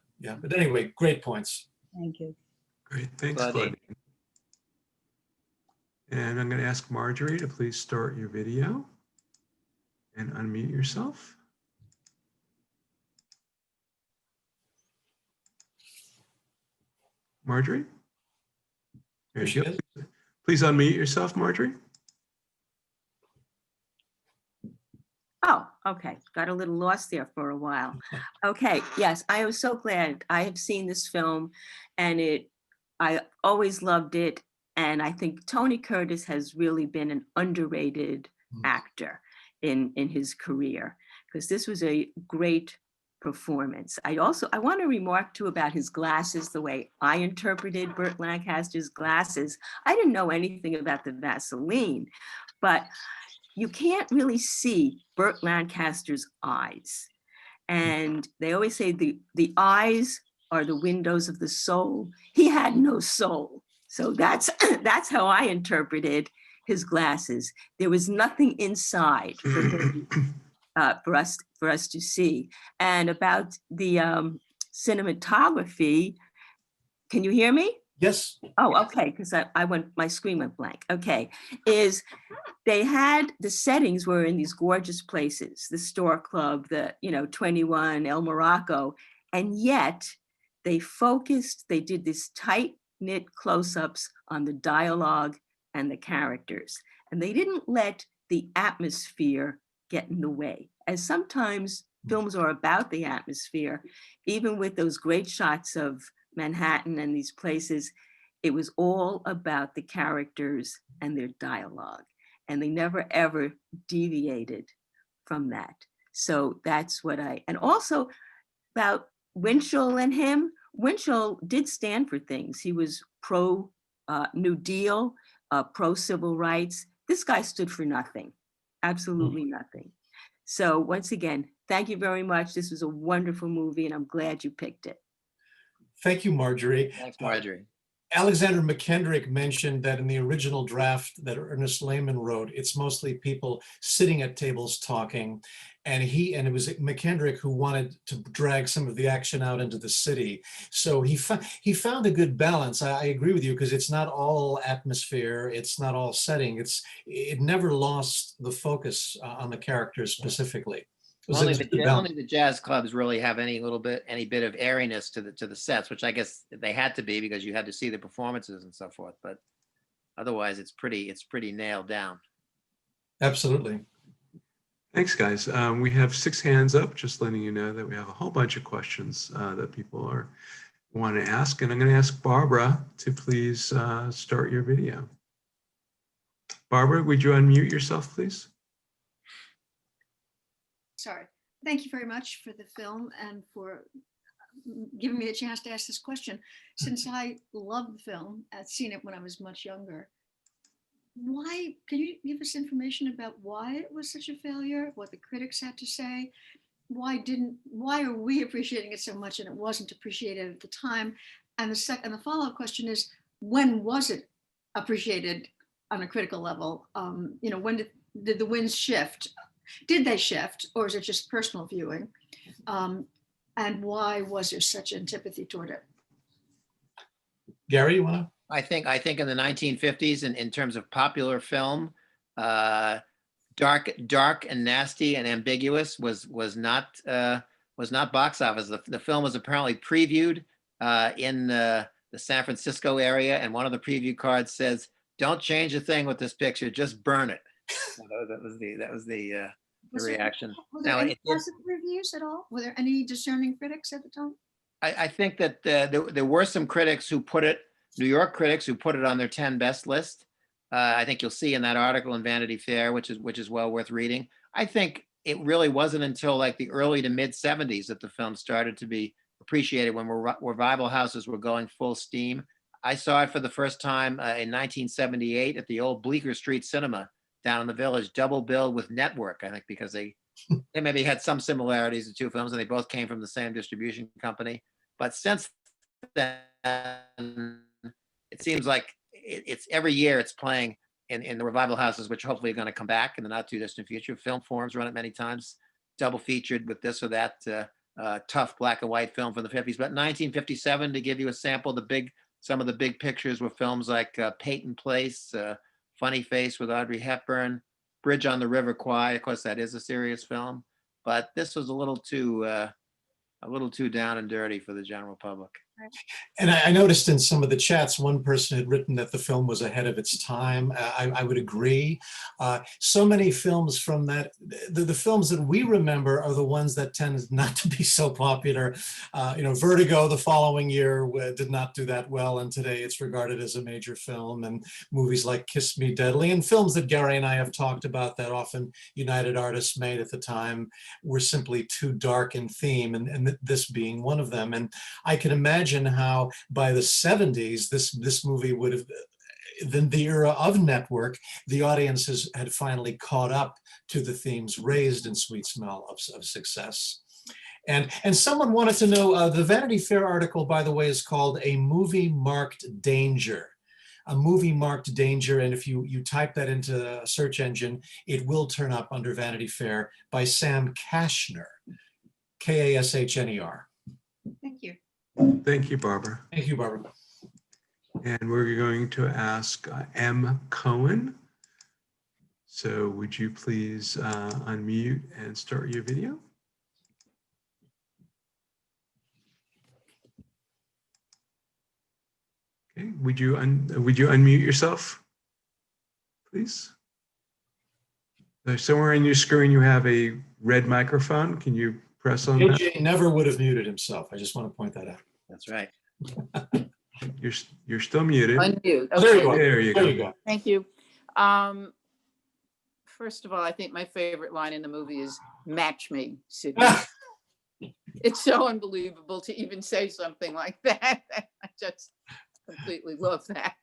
D: anyway, great points.
M: Thank you.
A: Great, thanks, Claudine. And I'm going to ask Marjorie to please start your video and unmute yourself. Marjorie? There she goes. Please unmute yourself, Marjorie.
N: Oh, okay. Got a little lost there for a while. Okay, yes, I was so glad. I have seen this film and I always loved it. And I think Tony Curtis has really been an underrated actor in his career, because this was a great performance. I want to remark too about his glasses, the way I interpreted Burt Lancaster's glasses. I didn't know anything about the Vaseline, but you can't really see Burt Lancaster's eyes. And they always say the eyes are the windows of the soul. He had no soul. So that's how I interpreted his glasses. There was nothing inside for us to see. And about the cinematography, can you hear me?
D: Yes.
N: Oh, okay, because my screen went blank. Okay, is they had the settings were in these gorgeous places, the Store Club, the 21, El Morocco, and yet they did this tight knit close-ups on the dialogue and the characters, and they didn't let the atmosphere get in the way, as sometimes films are about the atmosphere. Even with those great shots of Manhattan and these places, it was all about the characters and their dialogue, and they never ever deviated from that. So that's what and also about Winchell and him. Winchell did stand for things. He was pro New Deal, pro civil rights. This guy stood for nothing, absolutely nothing. So once again, thank you very much. This was a wonderful movie, and I'm glad you picked it.
D: Thank you, Marjorie.
C: Thanks, Marjorie.
D: Alexander McKendrick mentioned that in the original draft that Ernest Lehman wrote, it's mostly people sitting at tables talking. And it was McKendrick who wanted to drag some of the action out into the city. So he found a good balance. I agree with you, because it's not all atmosphere, it's not all setting. It never lost the focus on the characters specifically.
C: Only the jazz clubs really have any bit of airiness to the sets, which I guess they had to be because you had to see the performances and so forth. But otherwise, it's pretty nailed down.
D: Absolutely.
A: Thanks, guys. We have 6 hands up, just letting you know that we have a whole bunch of questions that people want to ask. And I'm going to ask Barbara to please start your video. Barbara, would you unmute yourself, please?
O: Sorry. Thank you very much for the film and for giving me a chance to ask this question. Since I love the film, I'd seen it when I was much younger. Why, can you give us information about why it was such a failure, what the critics had to say? Why are we appreciating it so much and it wasn't appreciated at the time? And the follow-up question is, when was it appreciated on a critical level? When did the winds shift? Did they shift, or is it just personal viewing? And why was there such antipathy toward it?
D: Gary, you want to?
C: I think in the 1950s, in terms of popular film, dark and nasty and ambiguous was not box office. The film was apparently previewed in the San Francisco area, and one of the preview cards says, "Don't change a thing with this picture, just burn it." So that was the reaction.
O: Were there any positive reviews at all? Were there any discerning critics at the time?
C: I think that there were some critics who put it, New York critics who put it on their 10 best list. I think you'll see in that article in Vanity Fair, which is well worth reading. I think it really wasn't until like the early to mid 70s that the film started to be appreciated, when revival houses were going full steam. I saw it for the first time in 1978 at the old Bleecker Street Cinema down in the Village, double billed with Network, I think, because they maybe had some similarities, the two films, and they both came from the same distribution company. But since then, it seems like it's every year it's playing in the revival houses, which hopefully are going to come back in the not too distant future. Film forums run it many times, double featured with this or that tough black and white film from the 50s. But 1957, to give you a sample, some of the big pictures were films like Peyton Place, Funny Face with Audrey Hepburn, Bridge on the River Kwai. Of course, that is a serious film, but this was a little too down and dirty for the general public.
D: And I noticed in some of the chats, one person had written that the film was ahead of its time. I would agree. So many films from that, the films that we remember are the ones that tend not to be so popular. Vertigo the following year did not do that well, and today it's regarded as a major film. And movies like Kiss Me Deadly, and films that Gary and I have talked about that often United Artists made at the time, were simply too dark in theme, and this being one of them. And I can imagine how by the 70s, this movie would have, the era of Network, the audiences had finally caught up to the themes raised in Sweet Smell of Success. And someone wanted to know, the Vanity Fair article, by the way, is called A Movie Marked Danger. A Movie Marked Danger, and if you type that into a search engine, it will turn up under Vanity Fair, by Sam Kashner, Kashner.
O: Thank you.
A: Thank you, Barbara.
D: Thank you, Barbara.
A: And we're going to ask M. Cohen. So would you please unmute and start your video? Okay, would you unmute yourself, please? Somewhere on your screen you have a red microphone. Can you press on that?
D: AJ never would have muted himself. I just want to point that out.
C: That's right.
A: You're still muted.
P: Unmute.
D: Oh, there you
P: Okay.
D: go.
A: There you
D: There
A: go.
D: you go.
P: Thank you. First of all, I think my favorite line in the movie is "Match me, Sydney." It's so unbelievable to even say something like that. I just completely love that.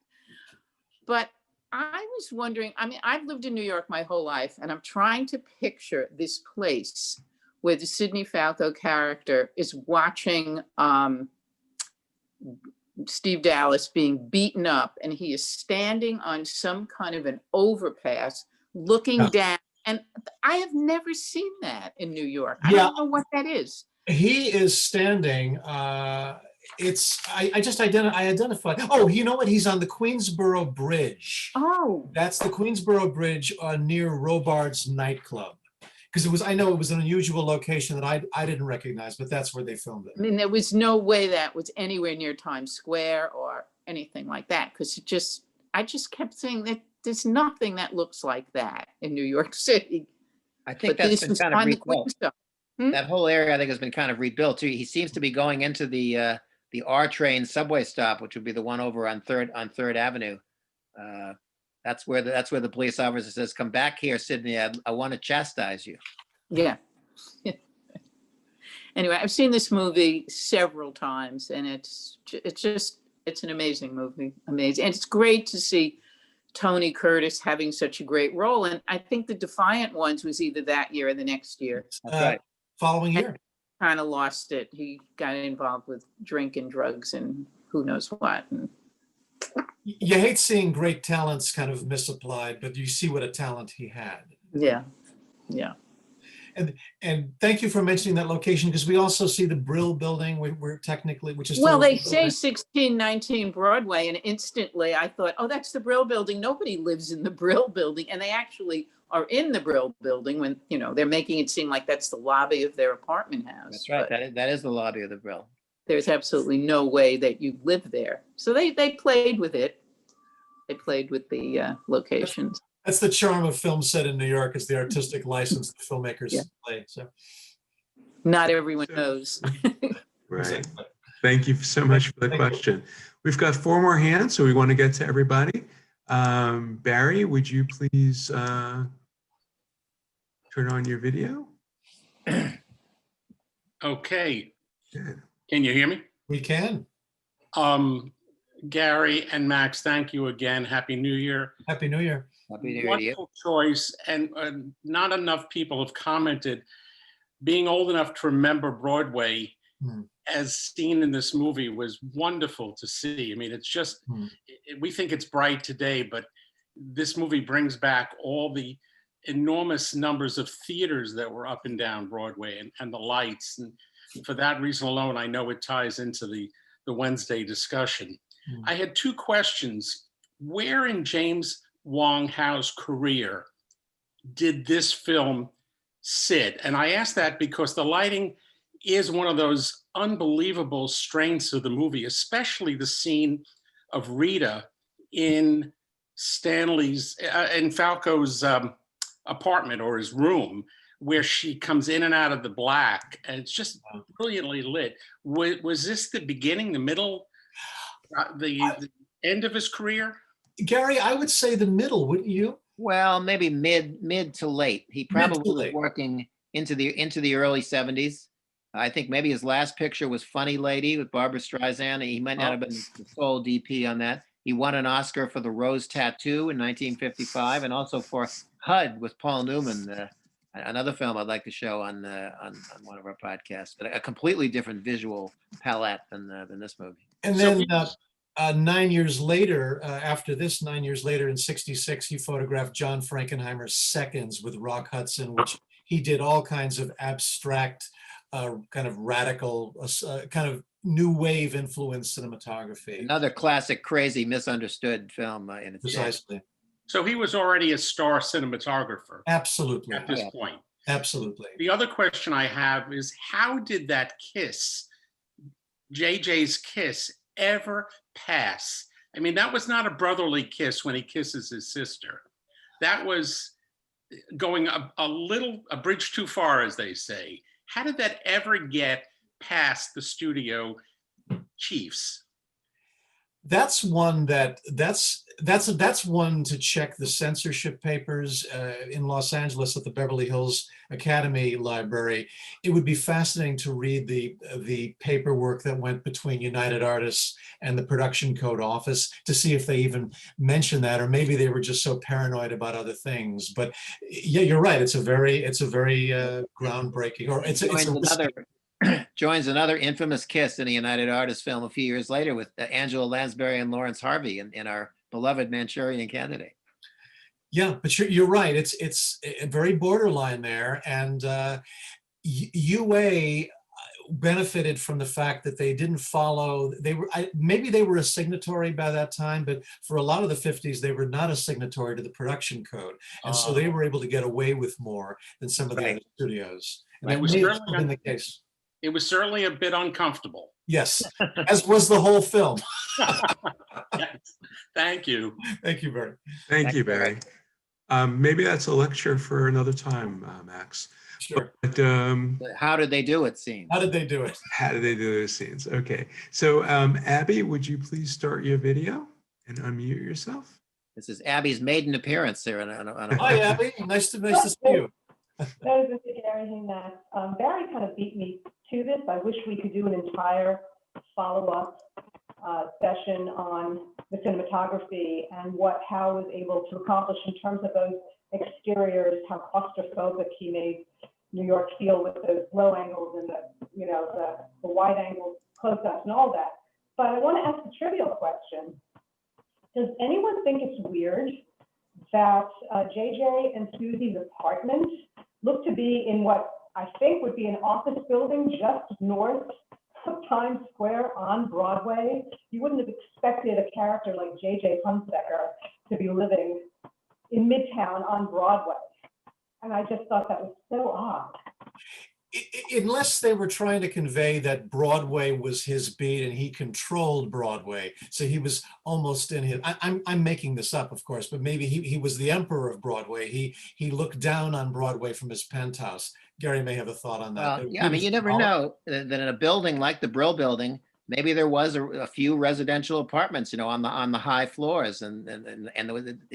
P: But I was wondering, I mean, I've lived in New York my whole life, and I'm trying to picture this place where the Sidney Falco character is watching Steve Dallas being beaten up, and he is standing on some kind of an overpass looking down. And I have never seen that in New York. I don't know what that is.
D: He is standing. I identified. Oh, you know what? He's on the Queensboro Bridge.
P: Oh,
D: that's the Queensboro Bridge near Robards nightclub. Because I know it was an unusual location that I didn't recognize, but that's where they filmed it.
P: I mean, there was no way that was anywhere near Times Square or anything like that, because I just kept saying that there's nothing that looks like that in New York City.
C: I think
P: But
C: that's
P: this
C: been
P: was
C: kind of
P: on the
C: rebuilt. That whole area, I think, has been kind of rebuilt too. He seems to be going into the R train subway stop, which would be the one over on Third Avenue. That's where the police officer says, "Come back here, Sydney. I want to chastise you."
P: Yeah. Anyway, I've seen this movie several times, and it's an amazing movie. Amazing. And it's great to see Tony Curtis having such a great role. And I think The Defiant Ones was either that year or the next year.
C: That's right.
D: Following year.
P: Kind of lost it. He got involved with drink and drugs and who knows what. And
D: you hate seeing great talents kind of misapplied, but you see what a talent he had.
P: Yeah. Yeah.
D: And thank you for mentioning that location, because we also see the Brill building, we're technically, which is
P: well,
D: still
P: they say 1619 Broadway, and instantly I thought, oh, that's the Brill building. Nobody lives in the Brill building, and they actually are in the Brill building when, you know, they're making it seem like that's the lobby of their apartment house.
C: That's right. That is the lobby of the Brill.
P: There's absolutely no way that you live there. So they played with it. They played with the locations.
D: That's the charm of film set in New York, is the artistic license the filmmakers play. So
P: not everyone knows.
A: Right. Thank you so much for the question. We've got 4 more hands, so we want to get to everybody. Barry, would you please turn on your video?
Q: Okay.
A: Good.
Q: Can you hear me?
D: We can.
Q: Gary and Max, thank you again. Happy New Year.
D: Happy New Year.
C: Happy New Year to you.
Q: Wonderful choice. And not enough people have commented. Being old enough to remember Broadway as seen in this movie was wonderful to see. I mean, it's just, we think it's bright today, but this movie brings back all the enormous numbers of theaters that were up and down Broadway and the lights. And for that reason alone, I know it ties into the Wednesday discussion. I had 2 questions. Where in James Wong Howe's career did this film sit? And I ask that because the lighting is one of those unbelievable strengths of the movie, especially the scene of Rita in Falco's apartment or his room, where she comes in and out of the black, and it's just brilliantly lit. Was this the beginning, the middle, the end of his career?
D: Gary, I would say the middle, wouldn't you?
C: Well, maybe mid to late. He probably was working into the early 70s. I think maybe his last picture was Funny Lady with Barbara Streisand. He might not have been the sole DP on that. He won an Oscar for The Rose Tattoo in 1955, and also for HUD with Paul Newman, another film I'd like to show on one of our podcasts, but a completely different visual palette than this movie.
D: And then 9 years later, after this, 9 years later in '66, he photographed John Frankenheimer's Seconds with Rock Hudson, which he did all kinds of abstract, kind of radical, kind of new wave influence cinematography.
C: Another classic, crazy, misunderstood film in its day.
D: Precisely.
Q: So he was already a star cinematographer
D: Absolutely.
Q: at this point.
D: Absolutely.
Q: The other question I have is, how did that kiss, JJ's kiss, ever pass? I mean, that was not a brotherly kiss when he kisses his sister. That was going a bridge too far, as they say. How did that ever get past the studio chiefs?
D: That's one that's one to check the censorship papers in Los Angeles at the Beverly Hills Academy Library. It would be fascinating to read the paperwork that went between United Artists and the Production Code Office to see if they even mentioned that, or maybe they were just so paranoid about other things. But yeah, you're right. It's a very groundbreaking, or it's
C: joins another infamous kiss in a United Artists film a few years later with Angela Lansbury and Lawrence Harvey in our beloved Manchurian Candidate.
D: Yeah, but you're right. It's a very borderline there, and UA benefited from the fact that they didn't follow. Maybe they were a signatory by that time, but for a lot of the 50s, they were not a signatory to the production code, and so they were able to get away with more than some of the other studios. And that may have been the case.
Q: It was certainly a bit uncomfortable.
D: Yes, as was the whole film.
Q: Yes. Thank you.
D: Thank you, Barry.
A: Thank you, Barry. Maybe that's a lecture for another time, Max.
D: Sure.
A: But,
C: how did they do it, scenes?
D: How did they do it?
A: How did they do those scenes? Okay. So, Abby, would you please start your video and unmute yourself?
C: This is Abby's maiden appearance there.
D: Hi, Abby. Nice to see you.
R: Nice to see Gary and Max. Barry kind of beat me to this. I wish we could do an entire follow-up session on the cinematography and what Howe was able to accomplish in terms of those exteriors, how claustrophobic he made New York feel with those low angles and the wide angle close-ups and all that. But I want to ask a trivial question. Does anyone think it's weird that JJ and Susie's apartment look to be in what I think would be an office building just north of Times Square on Broadway? You wouldn't have expected a character like JJ Hunsaker to be living in Midtown on Broadway. And I just thought that was so odd.
D: Unless they were trying to convey that Broadway was his beat and he controlled Broadway, so he was almost in his. I'm making this up, of course, but maybe he was the emperor of Broadway. He looked down on Broadway from his penthouse. Gary may have a thought on that.
C: Yeah, I mean, you never know that in a building like the Brill Building, maybe there was a few residential apartments, on the high floors, and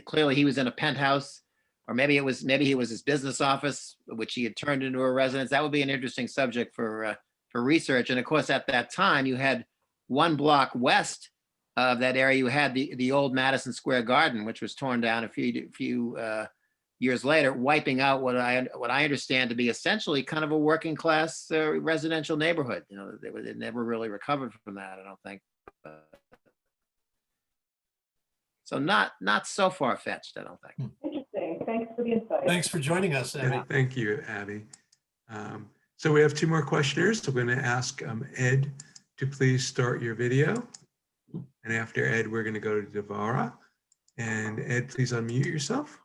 C: clearly he was in a penthouse. Or maybe he was his business office, which he had turned into a residence. That would be an interesting subject for research. And of course, at that time, you had one block west of that area, you had the old Madison Square Garden, which was torn down a few years later, wiping out what I understand to be essentially kind of a working class residential neighborhood. They never really recovered from that, I don't think. So not so far-fetched, I don't think.
R: Interesting. Thanks for the insight.
D: Thanks for joining us, Abby.
A: Yeah, thank you, Abby. So we have two more questionnaires. So we're going to ask Ed to please start your video. And after Ed, we're going to go to Devara. And Ed, please unmute yourself.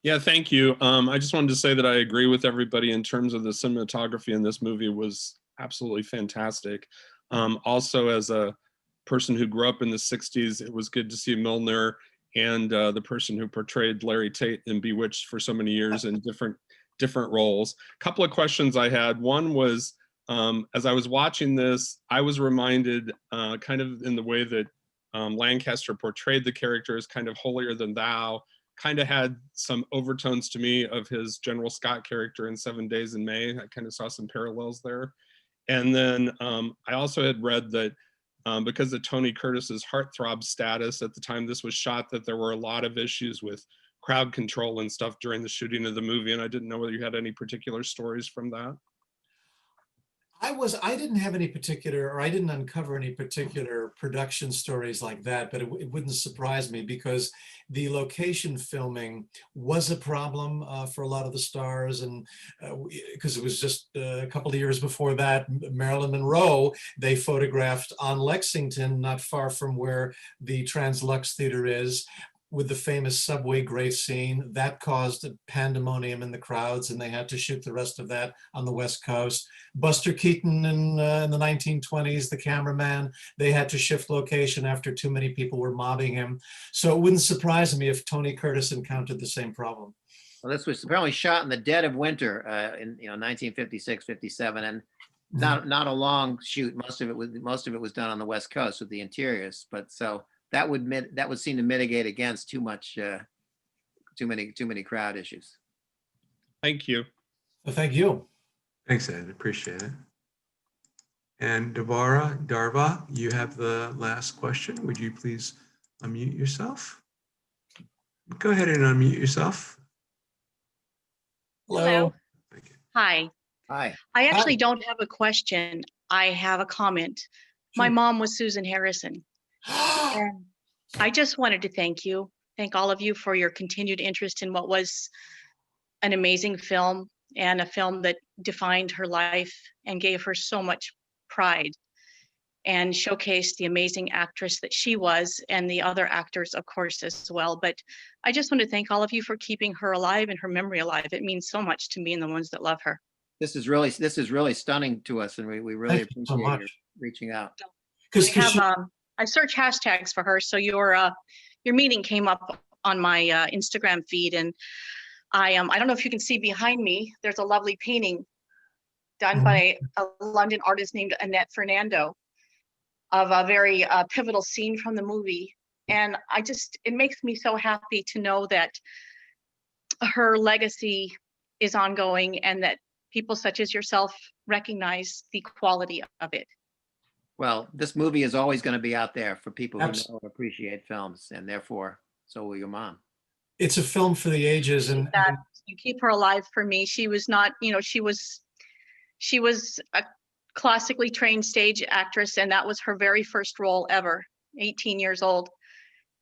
S: Yeah, thank you. I just wanted to say that I agree with everybody in terms of the cinematography in this movie was absolutely fantastic. Also, as a person who grew up in the 60s, it was good to see Milner and the person who portrayed Larry Tate in Bewitched for so many years in different roles. A couple of questions I had. One was, as I was watching this, I was reminded kind of in the way that Lancaster portrayed the character as kind of holier than thou, kind of had some overtones to me of his General Scott character in 7 Days in May. I kind of saw some parallels there. And then I also had read that because of Tony Curtis's heartthrob status at the time this was shot, that there were a lot of issues with crowd control and stuff during the shooting of the movie. And I didn't know whether you had any particular stories from that.
D: I didn't have any particular, or I didn't uncover any particular production stories like that, but it wouldn't surprise me because the location filming was a problem for a lot of the stars, and because it was just a couple of years before that, Marilyn Monroe, they photographed on Lexington, not far from where the Trans-Lux Theater is, with the famous subway grace scene. That caused a pandemonium in the crowds, and they had to shoot the rest of that on the West Coast. Buster Keaton in the 1920s, the cameraman, they had to shift location after too many people were mobbing him. So it wouldn't surprise me if Tony Curtis encountered the same problem.
C: Well, this was apparently shot in the dead of winter in 1956, 57, and not a long shoot. Most of it was done on the West Coast with the interiors. But so that would seem to mitigate against too many crowd issues.
S: Thank you.
D: Well, thank you.
A: Thanks, Ed. Appreciate it. And Darva, you have the last question. Would you please unmute yourself? Go ahead and unmute yourself.
T: Hello. Hi.
C: Hi.
T: I actually don't have a question. I have a comment. My mom was Susan Harrison. And I just wanted to thank all of you for your continued interest in what was an amazing film, and a film that defined her life and gave her so much pride and showcased the amazing actress that she was, and the other actors, of course, as well. But I just want to thank all of you for keeping her alive and her memory alive. It means so much to me and the ones that love her.
C: This is really stunning to us, and we really appreciate your reaching out.
T: I search hashtags for her, so your meeting came up on my Instagram feed, and I don't know if you can see behind me. There's a lovely painting done by a London artist named Annette Fernando of a very pivotal scene from the movie, and it makes me so happy to know that her legacy is ongoing, and that people such as yourself recognize the quality of it.
C: Well, this movie is always going to be out there for people who know and appreciate films, and therefore, so will your mom.
D: It's a film for the ages, and
T: You keep her alive for me. She was not, she was a classically trained stage actress, and that was her very first role ever, 18 years old.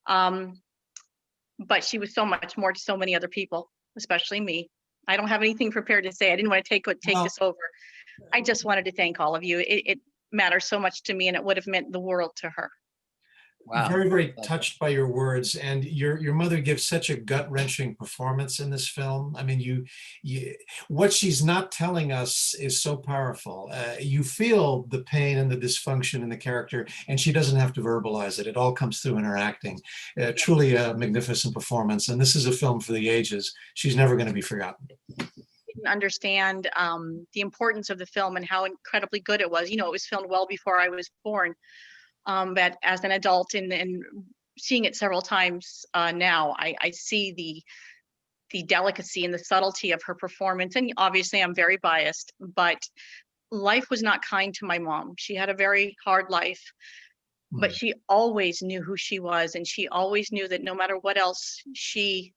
T: But she was so much more to so many other people, especially me. I don't have anything prepared to say. I didn't want to take this over. I just wanted to thank all of you. It matters so much to me, and it would have meant the world to her.
C: Wow.
D: Very, very touched by your words, and your mother gives such a gut-wrenching performance in this film. I mean, what she's not telling us is so powerful. You feel the pain and the dysfunction in the character, and she doesn't have to verbalize it. It all comes through in her acting. Truly a magnificent performance, and this is a film for the ages. She's never going to be forgotten.
T: Didn't understand the importance of the film and how incredibly good it was. It was filmed well before I was born. But as an adult and seeing it several times now, I see the delicacy and the subtlety of her performance. And obviously I'm very biased, but life was not kind to my mom. She had a very hard life, but she always knew who she was. And she always knew that no matter what else, she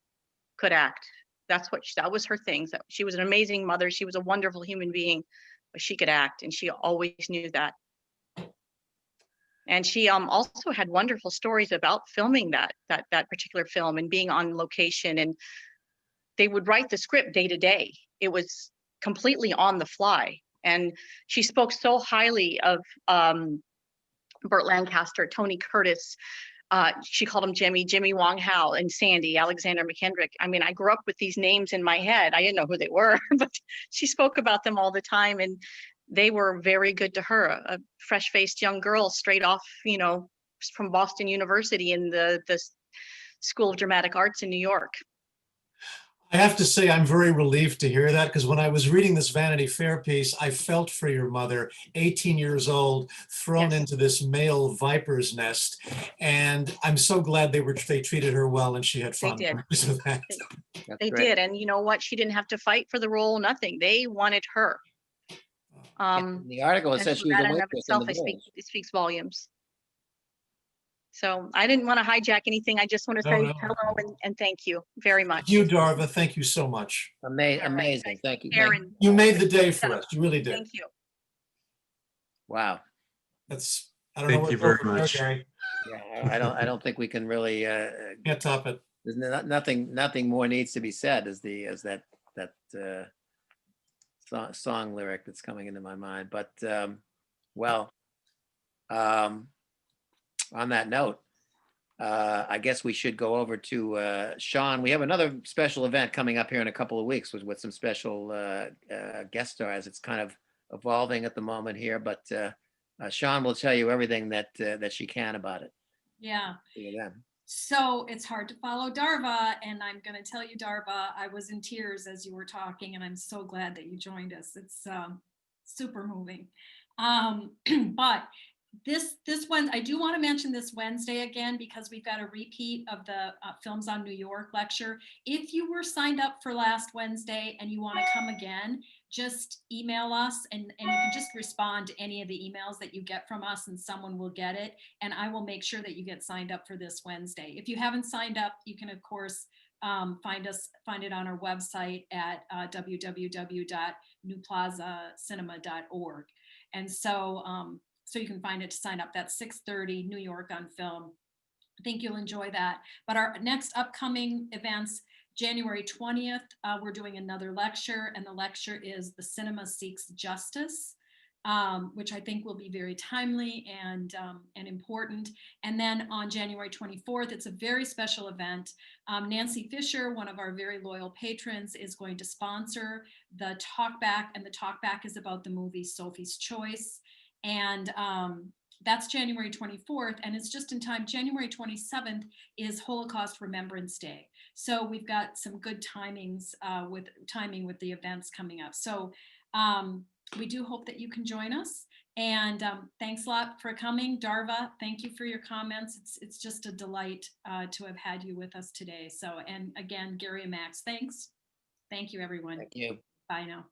T: could act. That was her thing. She was an amazing mother. She was a wonderful human being, but she could act, and she always knew that. And she also had wonderful stories about filming that particular film and being on location. And they would write the script day to day. It was completely on the fly. And she spoke so highly of Burt Lancaster, Tony Curtis. She called him Jimmy Wong Howe, and Sandy, Alexander McKendrick. I mean, I grew up with these names in my head. I didn't know who they were, but she spoke about them all the time. And they were very good to her, a fresh-faced young girl straight off, from Boston University in the School of Dramatic Arts in New York.
D: I have to say, I'm very relieved to hear that, because when I was reading this Vanity Fair piece, I felt for your mother, 18 years old, thrown into this male viper's nest. And I'm so glad they treated her well and she had fun.
T: They did.
D: Because of that.
T: They did. And you know what? She didn't have to fight for the role, nothing. They wanted her.
C: In the article, it says she was a waitress in the village.
T: It speaks volumes. So I didn't want to hijack anything. I just want to say hello and thank you very much.
D: You, Darva, thank you so much.
C: Amazing. Thank you.
T: Karen.
D: You made the day for us. You really did.
T: Thank you.
C: Wow.
D: That's, I don't know.
A: Thank
D: where
A: you
D: to go
A: very
D: from there,
A: much.
D: Gary.
C: Yeah, I don't think we can really,
D: Can't top it.
C: there's nothing more needs to be said as that song lyric that's coming into my mind. But well, on that note, I guess we should go over to Sean. We have another special event coming up here in a couple of weeks with some special guest stars. It's kind of evolving at the moment here, but Sean will tell you everything that she can about it.
U: Yeah.
C: See you then.
U: So it's hard to follow Darva, and I'm going to tell you, Darva, I was in tears as you were talking, and I'm so glad that you joined us. It's super moving. But this one, I do want to mention this Wednesday again, because we've got a repeat of the Films on New York lecture. If you were signed up for last Wednesday and you want to come again, just email us, and you can just respond to any of the emails that you get from us, and someone will get it. And I will make sure that you get signed up for this Wednesday. If you haven't signed up, you can, of course, find it on our website at www.newplazacinema.org. And so you can find it to sign up. That's 6:30, New York on Film. I think you'll enjoy that. But our next upcoming events, January 20th, we're doing another lecture, and the lecture is The Cinema Seeks Justice, which I think will be very timely and important. And then on January 24th, it's a very special event. Nancy Fisher, one of our very loyal patrons, is going to sponsor the Talkback, and the Talkback is about the movie Sophie's Choice. And that's January 24th, and it's just in time. January 27th is Holocaust Remembrance Day. So we've got some good timings with the events coming up. So we do hope that you can join us. And thanks a lot for coming. Darva, thank you for your comments. It's just a delight to have had you with us today. So, and again, Gary and Max, thanks. Thank you, everyone.
C: Thank you.
U: Bye now.